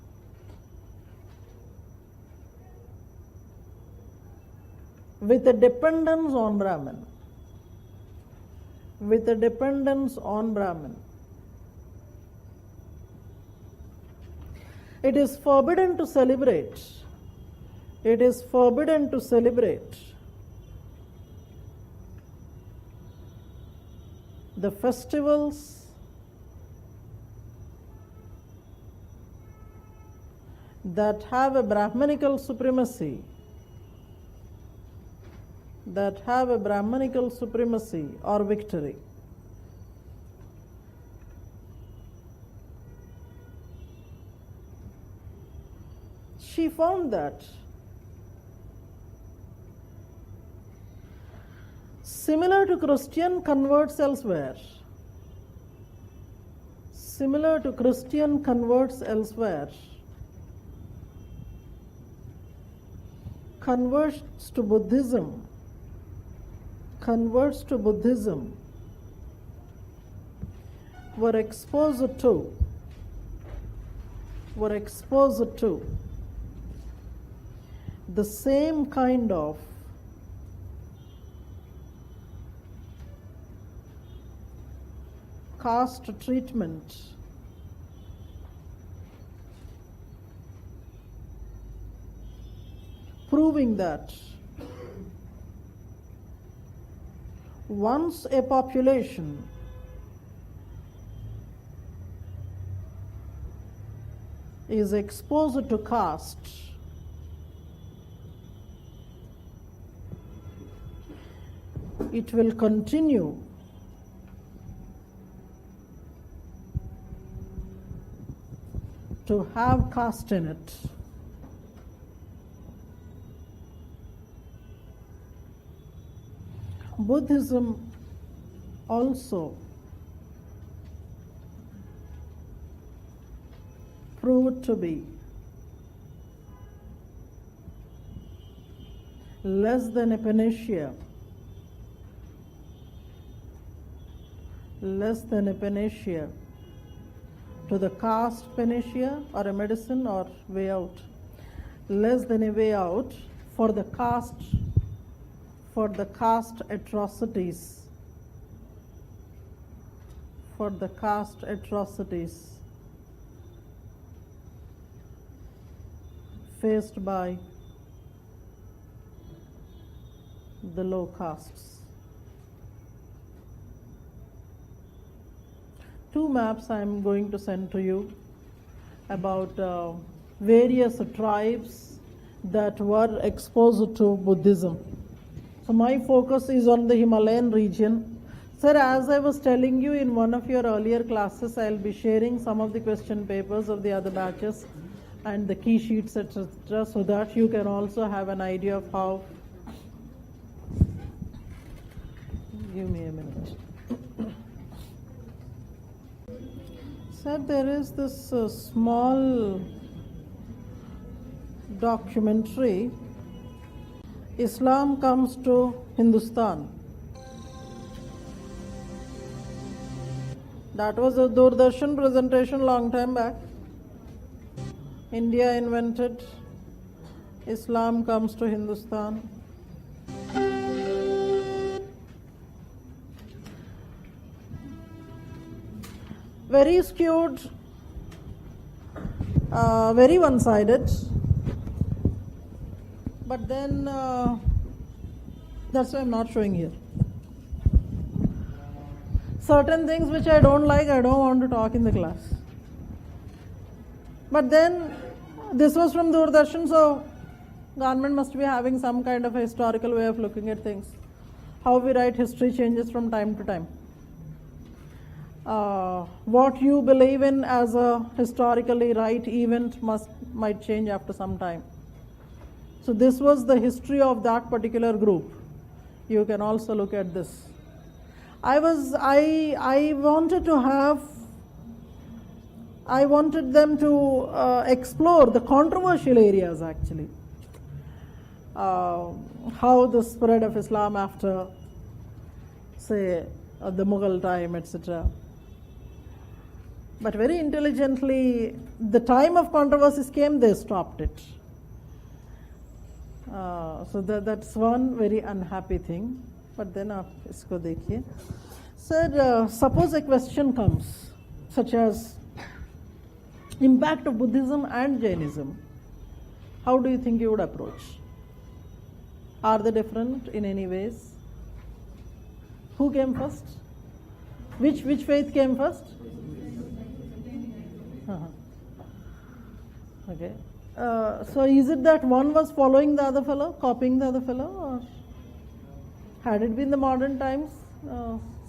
A: with a dependence on Brahman. It is forbidden to celebrate the festivals that have a Brahmanical supremacy, or victory. She found that similar to Christian converts elsewhere, converts to Buddhism were exposed to the same kind of caste treatment, proving that once a population is exposed to caste, it will continue to have caste in it. Buddhism also proved to be less than a panacea to the caste panacea or a medicine or way out, less than a way out for the caste atrocities faced by the low castes. Two maps I am going to send to you about various tribes that were exposed to Buddhism. So my focus is on the Himalayan region. Sir, as I was telling you in one of your earlier classes, I will be sharing some of the question papers of the other batches and the key sheets, etc., so that you can also have an idea of how. Give me a minute. Said there is this small documentary, Islam Comes to Hindustan. That was a Doordarshan presentation long time back. India invented, Islam comes to Hindustan. Very skewed, very one-sided. But then, that's why I'm not showing here. Certain things which I don't like, I don't want to talk in the class. But then, this was from Doordarshan, so government must be having some kind of a historical way of looking at things. How we write history changes from time to time. What you believe in as a historically right event might change after some time. So this was the history of that particular group. You can also look at this. I wanted them to explore the controversial areas actually. How the spread of Islam after, say, the Mughal time, etc. But very intelligently, the time of controversies came, they stopped it. So that's one very unhappy thing. But then isko dekhiye. Sir, suppose a question comes, such as impact of Buddhism and Jainism. How do you think you would approach? Are they different in any ways? Who came first? Which faith came first? Okay. So is it that one was following the other fellow, copying the other fellow, or had it been the modern times,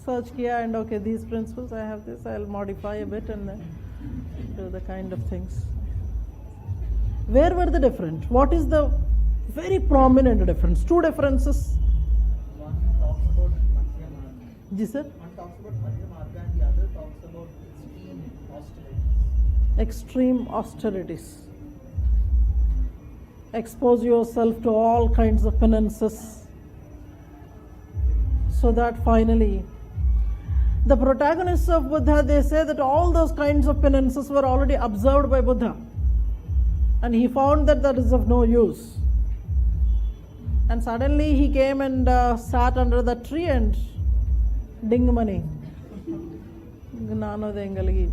A: search kiya and okay, these principles, I have this, I'll modify a bit and then do the kind of things. Where were the different? What is the very prominent difference? Two differences.
H: One talks about Madhya Marga.
A: Ji sir?
H: One talks about Madhya Marga and the other talks about extreme austerities.
A: Extreme austerities. Expose yourself to all kinds of penances, so that finally, the protagonists of Buddha, they say that all those kinds of penances were already observed by Buddha, and he found that is of no use. And suddenly he came and sat under the tree and dingmani. Gnana dengalagi.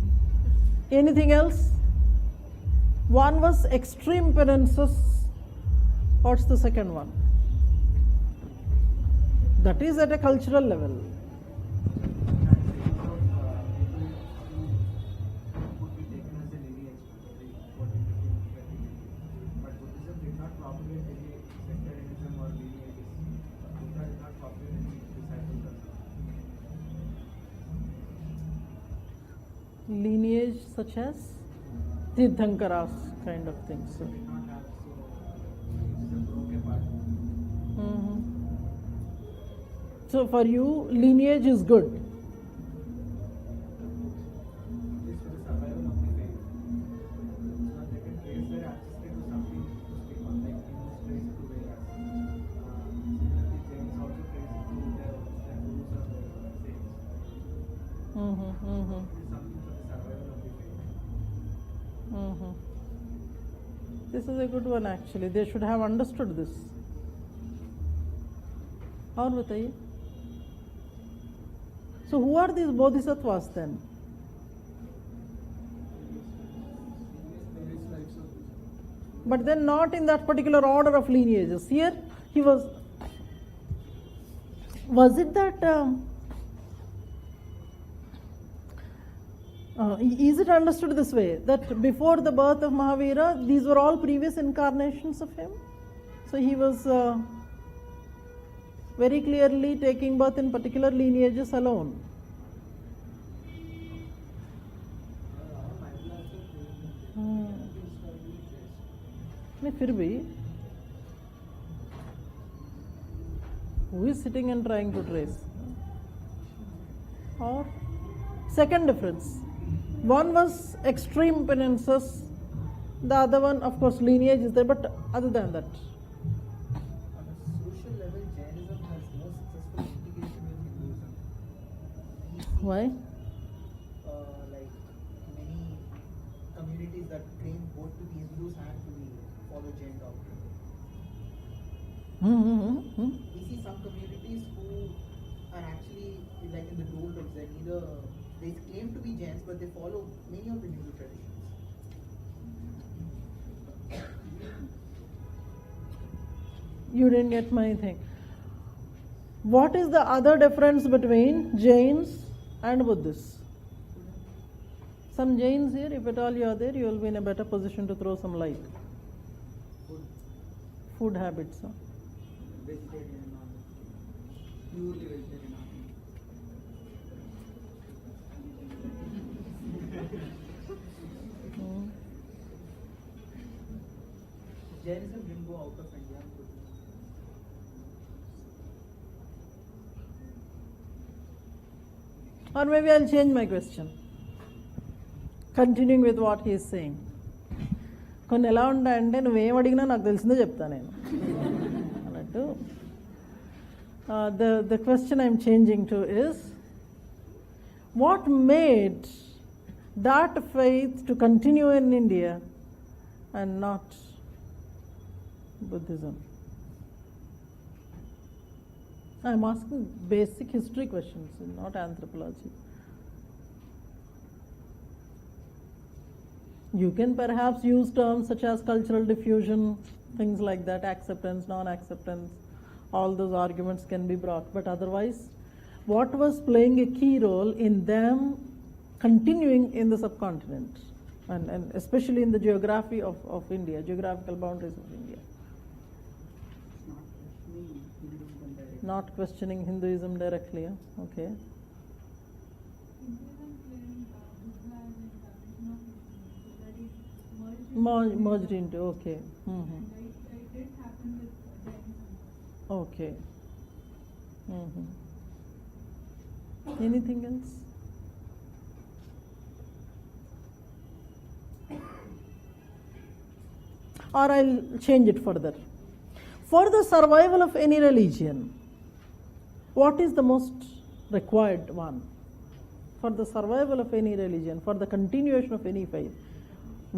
A: Anything else? One was extreme penances. What's the second one? That is at a cultural level. Lineage such as Tirthankaras kind of things. So for you, lineage is good. This is a good one actually. They should have understood this. और बताइए. So who are these bodhisattvas then? But then not in that particular order of lineages. Here he was it that is it understood this way, that before the birth of Mahavira, these were all previous incarnations of him? So he was very clearly taking birth in particular lineages alone. फिर भी who is sitting and trying to trace? Or second difference, One was extreme penances, the other one, of course, lineage is there, but other than that.
H: On a social level, Jainism has more successful integration with Hinduism. We see,
A: Why?
H: like many communities that claim both to be Hindus and to be follow Jain doctrine. We see some communities who are actually like in the doldrums. They're neither they claim to be Jains, but they follow many of the Hindu traditions.
A: You didn't get my thing. What is the other difference between Jains and Buddhists? Some Jains here, if at all you are there, you will be in a better position to throw some light. Food habits. Huh?
C: Vegetarian, non-vegetarian. Purely vegetarian.
H: Jainism didn't go out of India.
A: Or maybe I'll change my question. Continuing with what he is saying. కొన్ని ఎలా ఉంటాయంటే నువ్వేం అడిగినా నాకు తెలిసిందే చెప్తా నేను అన్నట్టు the question I'm changing to is, what made that faith to continue in India and not Buddhism? I'm asking basic history questions, not anthropology. You can perhaps use terms such as cultural diffusion, things like that, acceptance, non-acceptance, all those arguments can be brought. But otherwise, what was playing a key role in them continuing in the subcontinent, and especially in the geography of India, geographical boundaries of India? Not questioning Hinduism directly, huh? Okay. Merged into, okay. Mm-hmm.
E: It did happen with Jainism.
A: Okay. Mm-hmm. Anything else? Or I'll change it further. For the survival of any religion, what is the most required one? For the survival of any religion, for the continuation of any faith,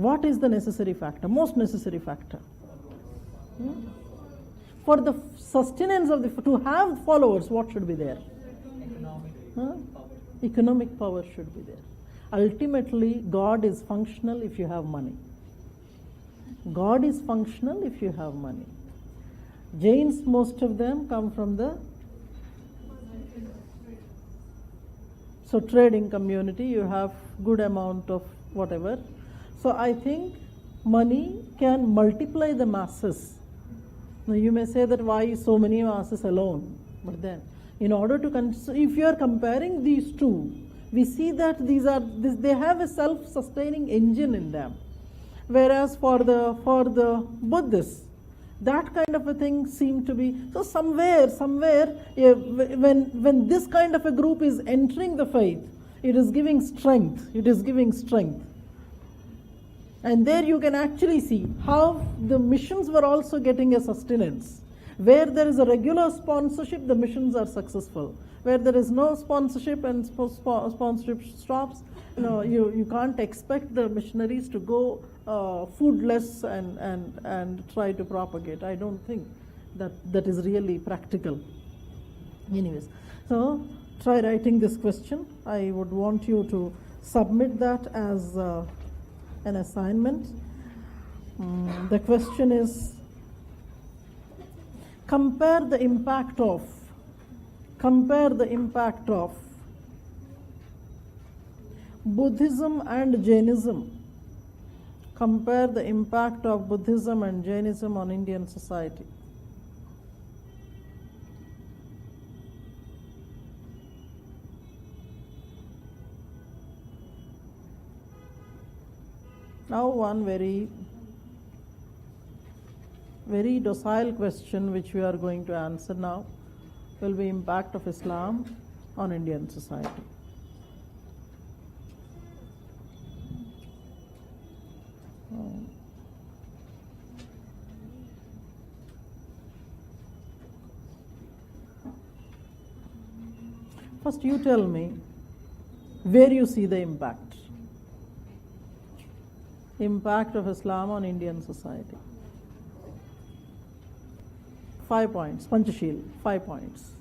A: what is the necessary factor, most necessary factor? For the sustenance of to have followers, what should be there? Economic power should be there. Ultimately, God is functional if you have money. God is functional if you have money. Jains, most of them come from the trading community. You have good amount of whatever. So I think money can multiply the masses. Now you may say that why so many masses alone? But then, in order to if you are comparing these two, we see that they have a self-sustaining engine in them. Whereas for the Buddhists, that kind of a thing seemed to be so somewhere when this kind of a group is entering the faith, it is giving strength. And there you can actually see how the missions were also getting a sustenance. Where there is a regular sponsorship, the missions are successful. Where there is no sponsorship and sponsorship stops, you can't expect the missionaries to go foodless and try to propagate. I don't think that is really practical. Anyways, so try writing this question. I would want you to submit that as an assignment. The question is, compare the impact of Buddhism and Jainism. Compare the impact of Buddhism and Jainism on Indian society. Now one very docile question which we are going to answer now will be impact of Islam on Indian society. First, you tell me where you see the impact. Impact of Islam on Indian society. 5 points. Panchashil, 5 points.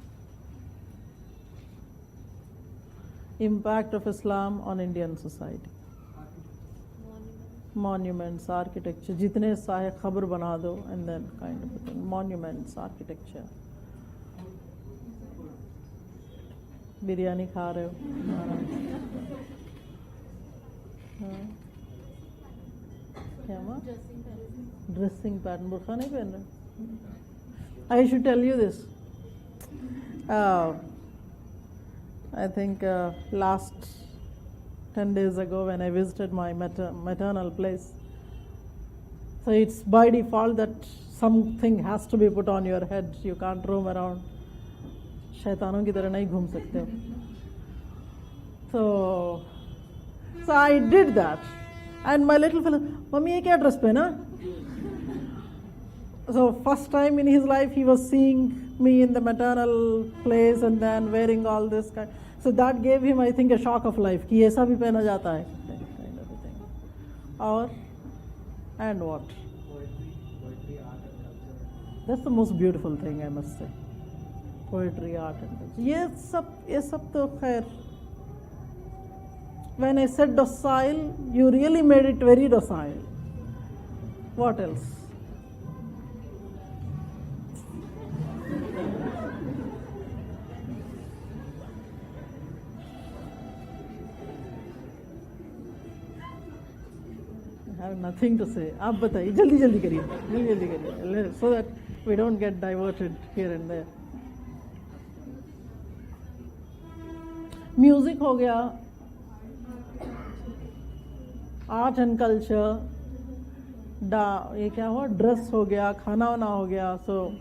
A: Impact of Islam on Indian society. Monuments, architecture. जितने साहे खबर बना दो, and then kind of a thing. Monuments, architecture. Biryani खा रहे हो? हाँ। क्या हुआ? Dressing pattern. बुर्खा नहीं पहन रहे? I should tell you this. I think last 10 days ago when I visited my maternal place. So it's by default that something has to be put on your head. You can't roam around. शैतानों की तरह नहीं घूम सकते हो. So I did that. And my little fellow, mummy ये क्या dress पहना? So first time in his life he was seeing me in the maternal place and then wearing all this kind. So that gave him, I think, a shock of life. कि ऐसा भी पहना जाता है, kind of a thing. Or and what?
F: Poetry, art and culture.
A: That's the most beautiful thing, I must say. Poetry, art and culture. ये सब तो खैर. When I said docile, you really made it very docile. What else? I have nothing to say. आप बताइए, जल्दी करिए, so that we don't get diverted here and there. Music हो गया, art and culture, ये क्या हुआ? Dress हो गया, खाना वाना हो गया. So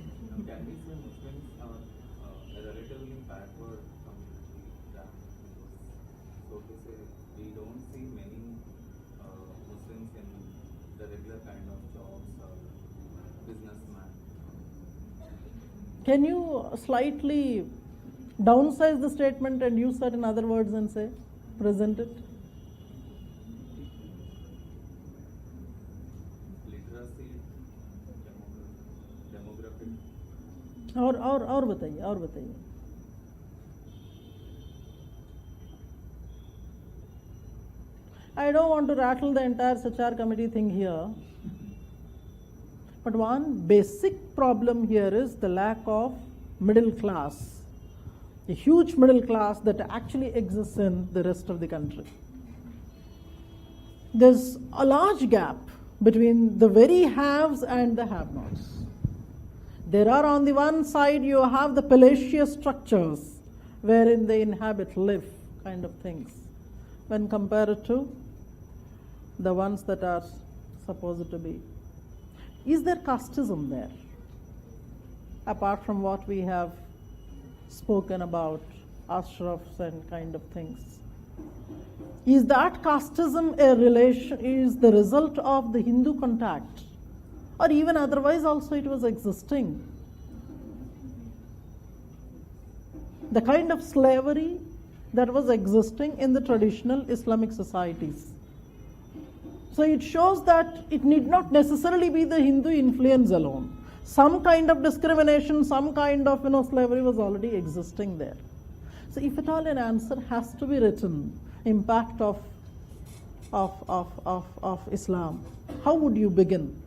I: Can we say Muslims are a relatively backward community than Hindus? So to say, we don't see many Muslims in the regular kind of jobs or businessmen.
A: can you slightly downsize the statement and use certain other words and say, present it?
I: Literacy, demographic.
A: और बताइए. I don't want to rattle the entire Sachar committee thing here. But one basic problem here is the lack of middle class. A huge middle class that actually exists in the rest of the country. There's a large gap between the very haves and the have-nots. There are, on the one side, you have the palatial structures wherein they inhabit, live, kind of things, when compared to the ones that are supposed to be. Is there casteism there? Apart from what we have spoken about, ashrafs and kind of things. Is that casteism is the result of the Hindu contact? Or even otherwise also it was existing? The kind of slavery that was existing in the traditional Islamic societies. So it shows that it need not necessarily be the Hindu influence alone. Some kind of discrimination, some kind of slavery was already existing there. So if at all an answer has to be written, impact of Islam, how would you begin?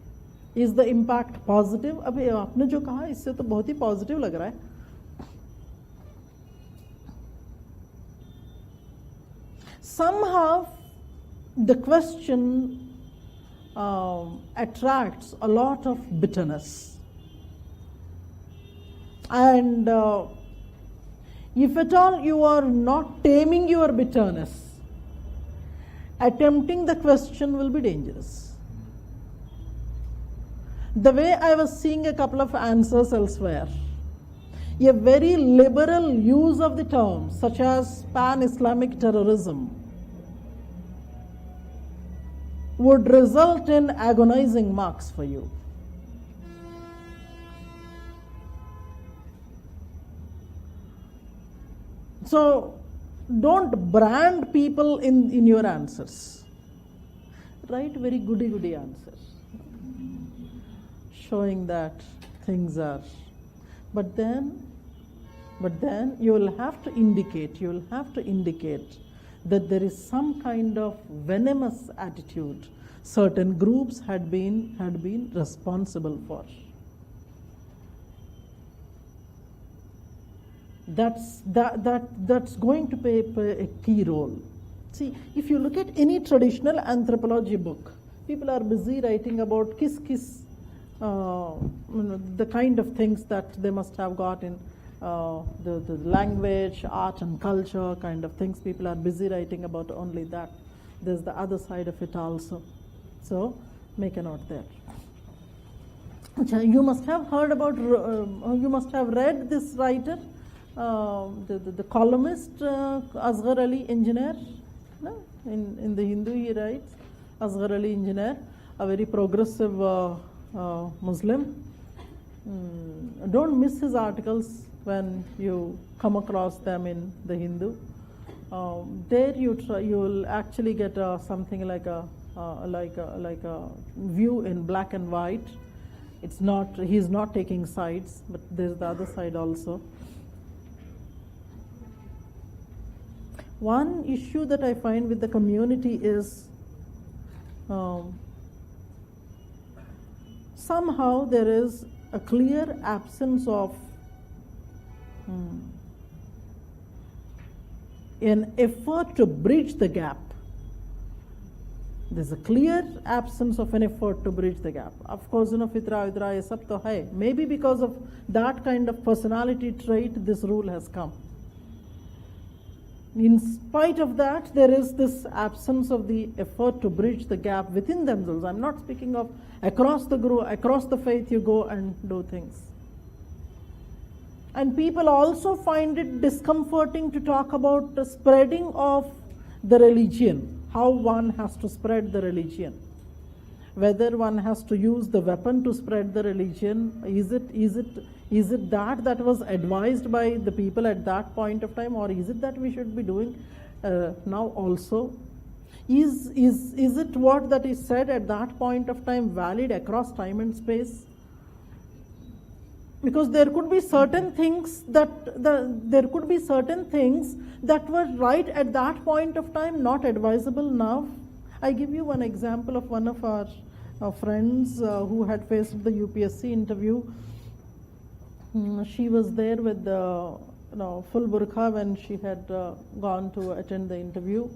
A: Is the impact positive? अभी आपने जो कहा इससे तो बहुत ही positive लग रहा है. Somehow the question attracts a lot of bitterness. And if at all you are not taming your bitterness, attempting the question will be dangerous. The way I was seeing a couple of answers elsewhere, a very liberal use of the term, such as pan-Islamic terrorism, would result in agonizing marks for you. So don't brand people in your answers. Write very goody answers, showing that things are. But then you will have to indicate that there is some kind of venomous attitude certain groups had been responsible for. That's going to play a key role. See, if you look at any traditional anthropology book, people are busy writing about the kind of things that they must have got in the language, art and culture kind of things. People are busy writing about only that. There's the other side of it also. So make a note there. You must have heard about, you must have read this writer, the columnist Asghar Ali Engineer. No? In the Hindu he writes, Asghar Ali Engineer, a very progressive Muslim. Don't miss his articles when you come across them in the Hindu. There you will actually get something like a view in black and white. It's not, he's not taking sides, but there's the other side also. One issue that I find with the community is somehow there is a clear absence of an effort to bridge the gap. There's a clear absence of an effort to bridge the gap. Of course, fitra vidra ye sab to hai. Maybe because of that kind of personality trait, this rule has come. In spite of that, there is this absence of the effort to bridge the gap within themselves. I'm not speaking of across the group, across the faith you go and do things. And people also find it discomforting to talk about the spreading of the religion, how one has to spread the religion. Whether one has to use the weapon to spread the religion, is it that was advised by the people at that point of time, or is it that we should be doing now also? Is it what that is said at that point of time valid across time and space? Because there could be certain things that were right at that point of time, not advisable now. I give you one example of one of our friends who had faced the UPSC interview. She was there with the full burqa when she had gone to attend the interview.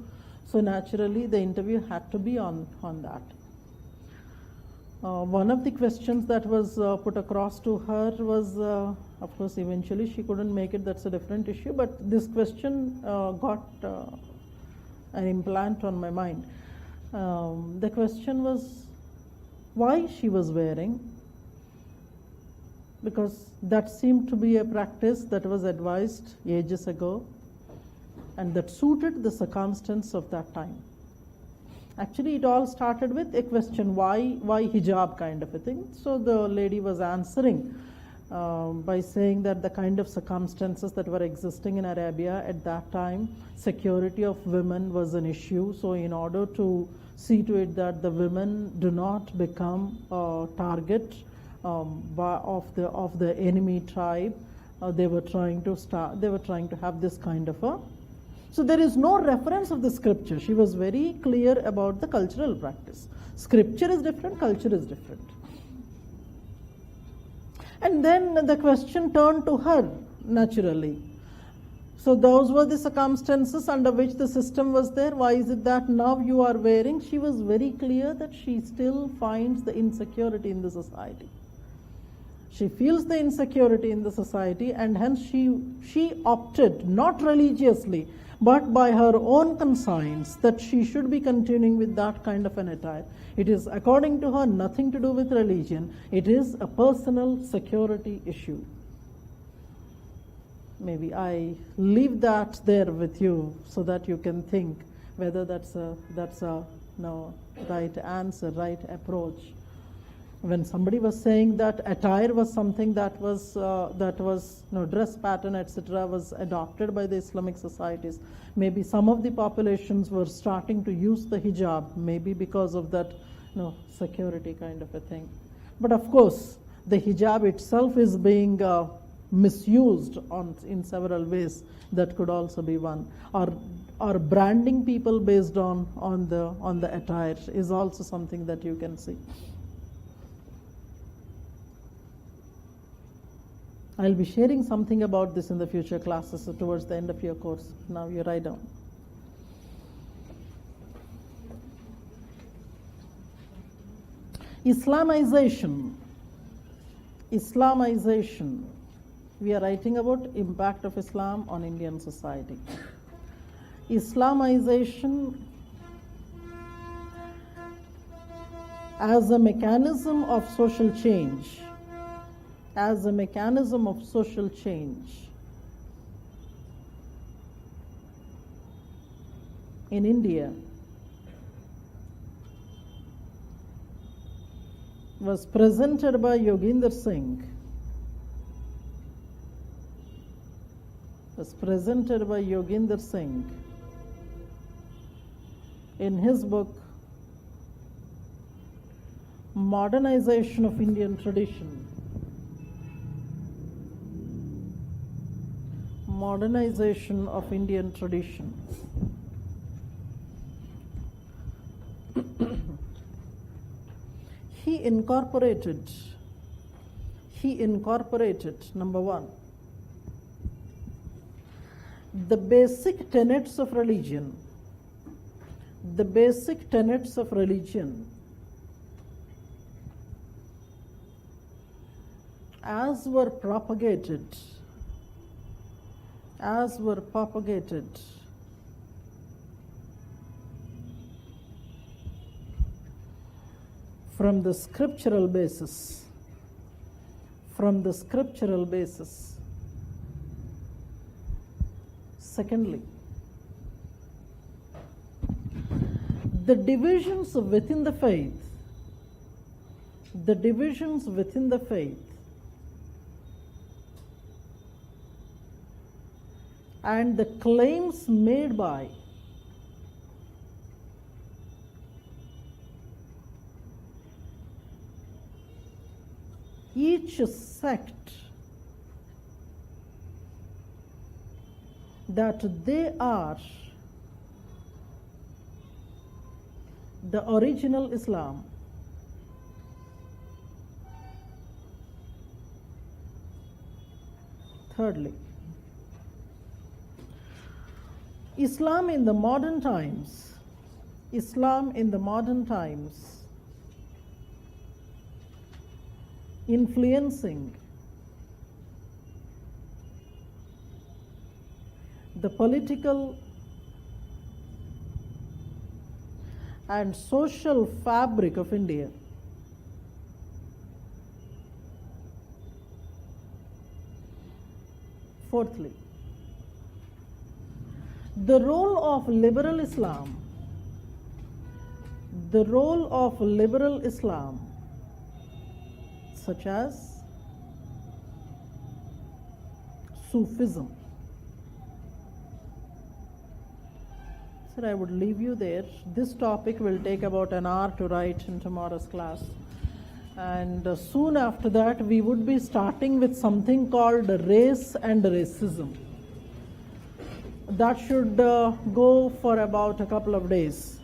A: So naturally, the interview had to be on that. One of the questions that was put across to her was, of course, eventually she couldn't make it, that's a different issue, but this question got an implant on my mind. The question was why she was wearing, because that seemed to be a practice that was advised ages ago and that suited the circumstance of that time. Actually, it all started with a question, why hijab kind of a thing. So the lady was answering by saying that the kind of circumstances that were existing in Arabia at that time, security of women was an issue. So in order to see to it that the women do not become a target of the enemy tribe, they were trying to have this kind of a. So there is no reference of the scripture. She was very clear about the cultural practice. Scripture is different, culture is different. And then the question turned to her naturally. So those were the circumstances under which the system was there. Why is it that now you are wearing? She was very clear that she still finds the insecurity in the society. She feels the insecurity in the society, and hence she opted, not religiously, but by her own conscience, that she should be continuing with that kind of an attire. It is, according to her, nothing to do with religion. It is a personal security issue. Maybe I leave that there with you so that you can think whether that's a right answer, right approach. When somebody was saying that attire was something that was dress pattern, etc., was adopted by the Islamic societies, maybe some of the populations were starting to use the hijab, maybe because of that security kind of a thing. But of course, the hijab itself is being misused in several ways. That could also be one. Or branding people based on the attire is also something that you can see. I'll be sharing something about this in the future classes towards the end of your course. Now you write down. Islamization. We are writing about impact of Islam on Indian society. Islamization as a mechanism of social change. In India was presented by Yoginder Singh. In his book Modernization of Indian Tradition. Modernization of Indian Tradition. He incorporated, number one, the basic tenets of religion. As were propagated from the scriptural basis. Secondly, the divisions within the faith, and the claims made by each sect that they are the original Islam. Thirdly, Islam in the modern times, influencing the political and social fabric of India. Fourthly, the role of liberal Islam, such as Sufism. So I would leave you there. This topic will take about an hour to write in tomorrow's class. And soon after that, we would be starting with something called race and racism. That should go for about a couple of days,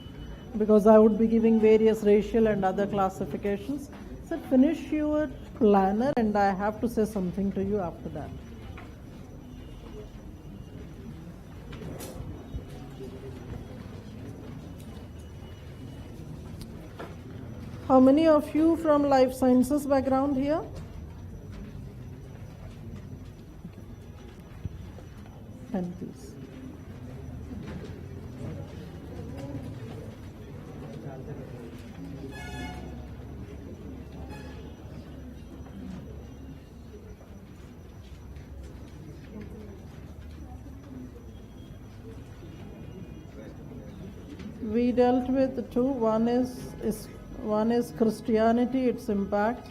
A: because I would be giving various racial and other classifications. So finish your planner, and I have to say something to you after that. How many of you from life sciences background here? Pen, please. We dealt with two. One is One is Christianity, its impact.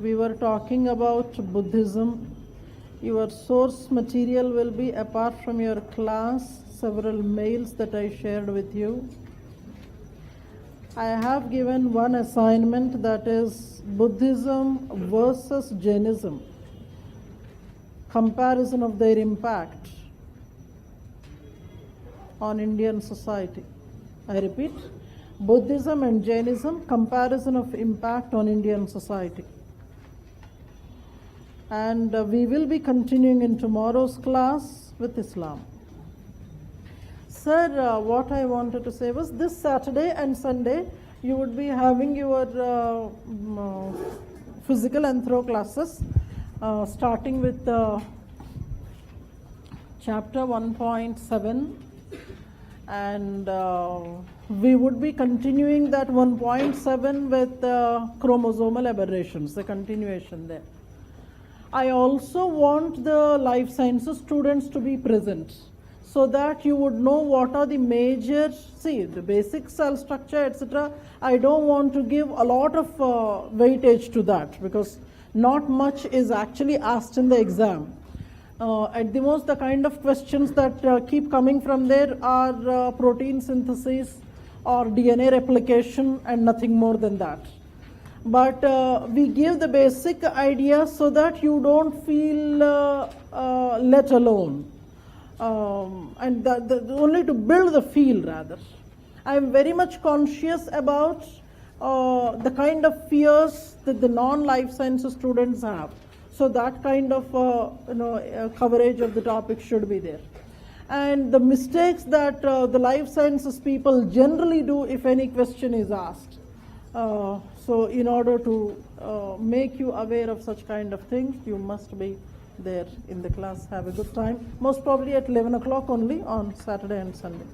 A: We were talking about Buddhism. Your source material will be, apart from your class, several mails that I shared with you. I have given one assignment, that is Buddhism versus Jainism, comparison of their impact on Indian society. I repeat, Buddhism and Jainism, comparison of impact on Indian society. And we will be continuing in tomorrow's class with Islam. Sir, what I wanted to say was, this Saturday and Sunday you would be having your physical anthro classes, starting with chapter 1.7, and we would be continuing that 1.7 with chromosomal aberrations, the continuation there. I also want the life sciences students to be present, so that you would know what are the major, the basic cell structure, etc. I don't want to give a lot of weightage to that, because not much is actually asked in the exam. At the most, the kind of questions that keep coming from there are protein synthesis or DNA replication and nothing more than that. But we give the basic idea so that you don't feel let alone. And only to build the feel, rather. I am very much conscious about the kind of fears that the non-life sciences students have. So that kind of coverage of the topic should be there. And the mistakes that the life sciences people generally do if any question is asked. So in order to make you aware of such kind of things, you must be there in the class. Have a good time. Most probably at 11 o'clock only on Saturday and Sunday.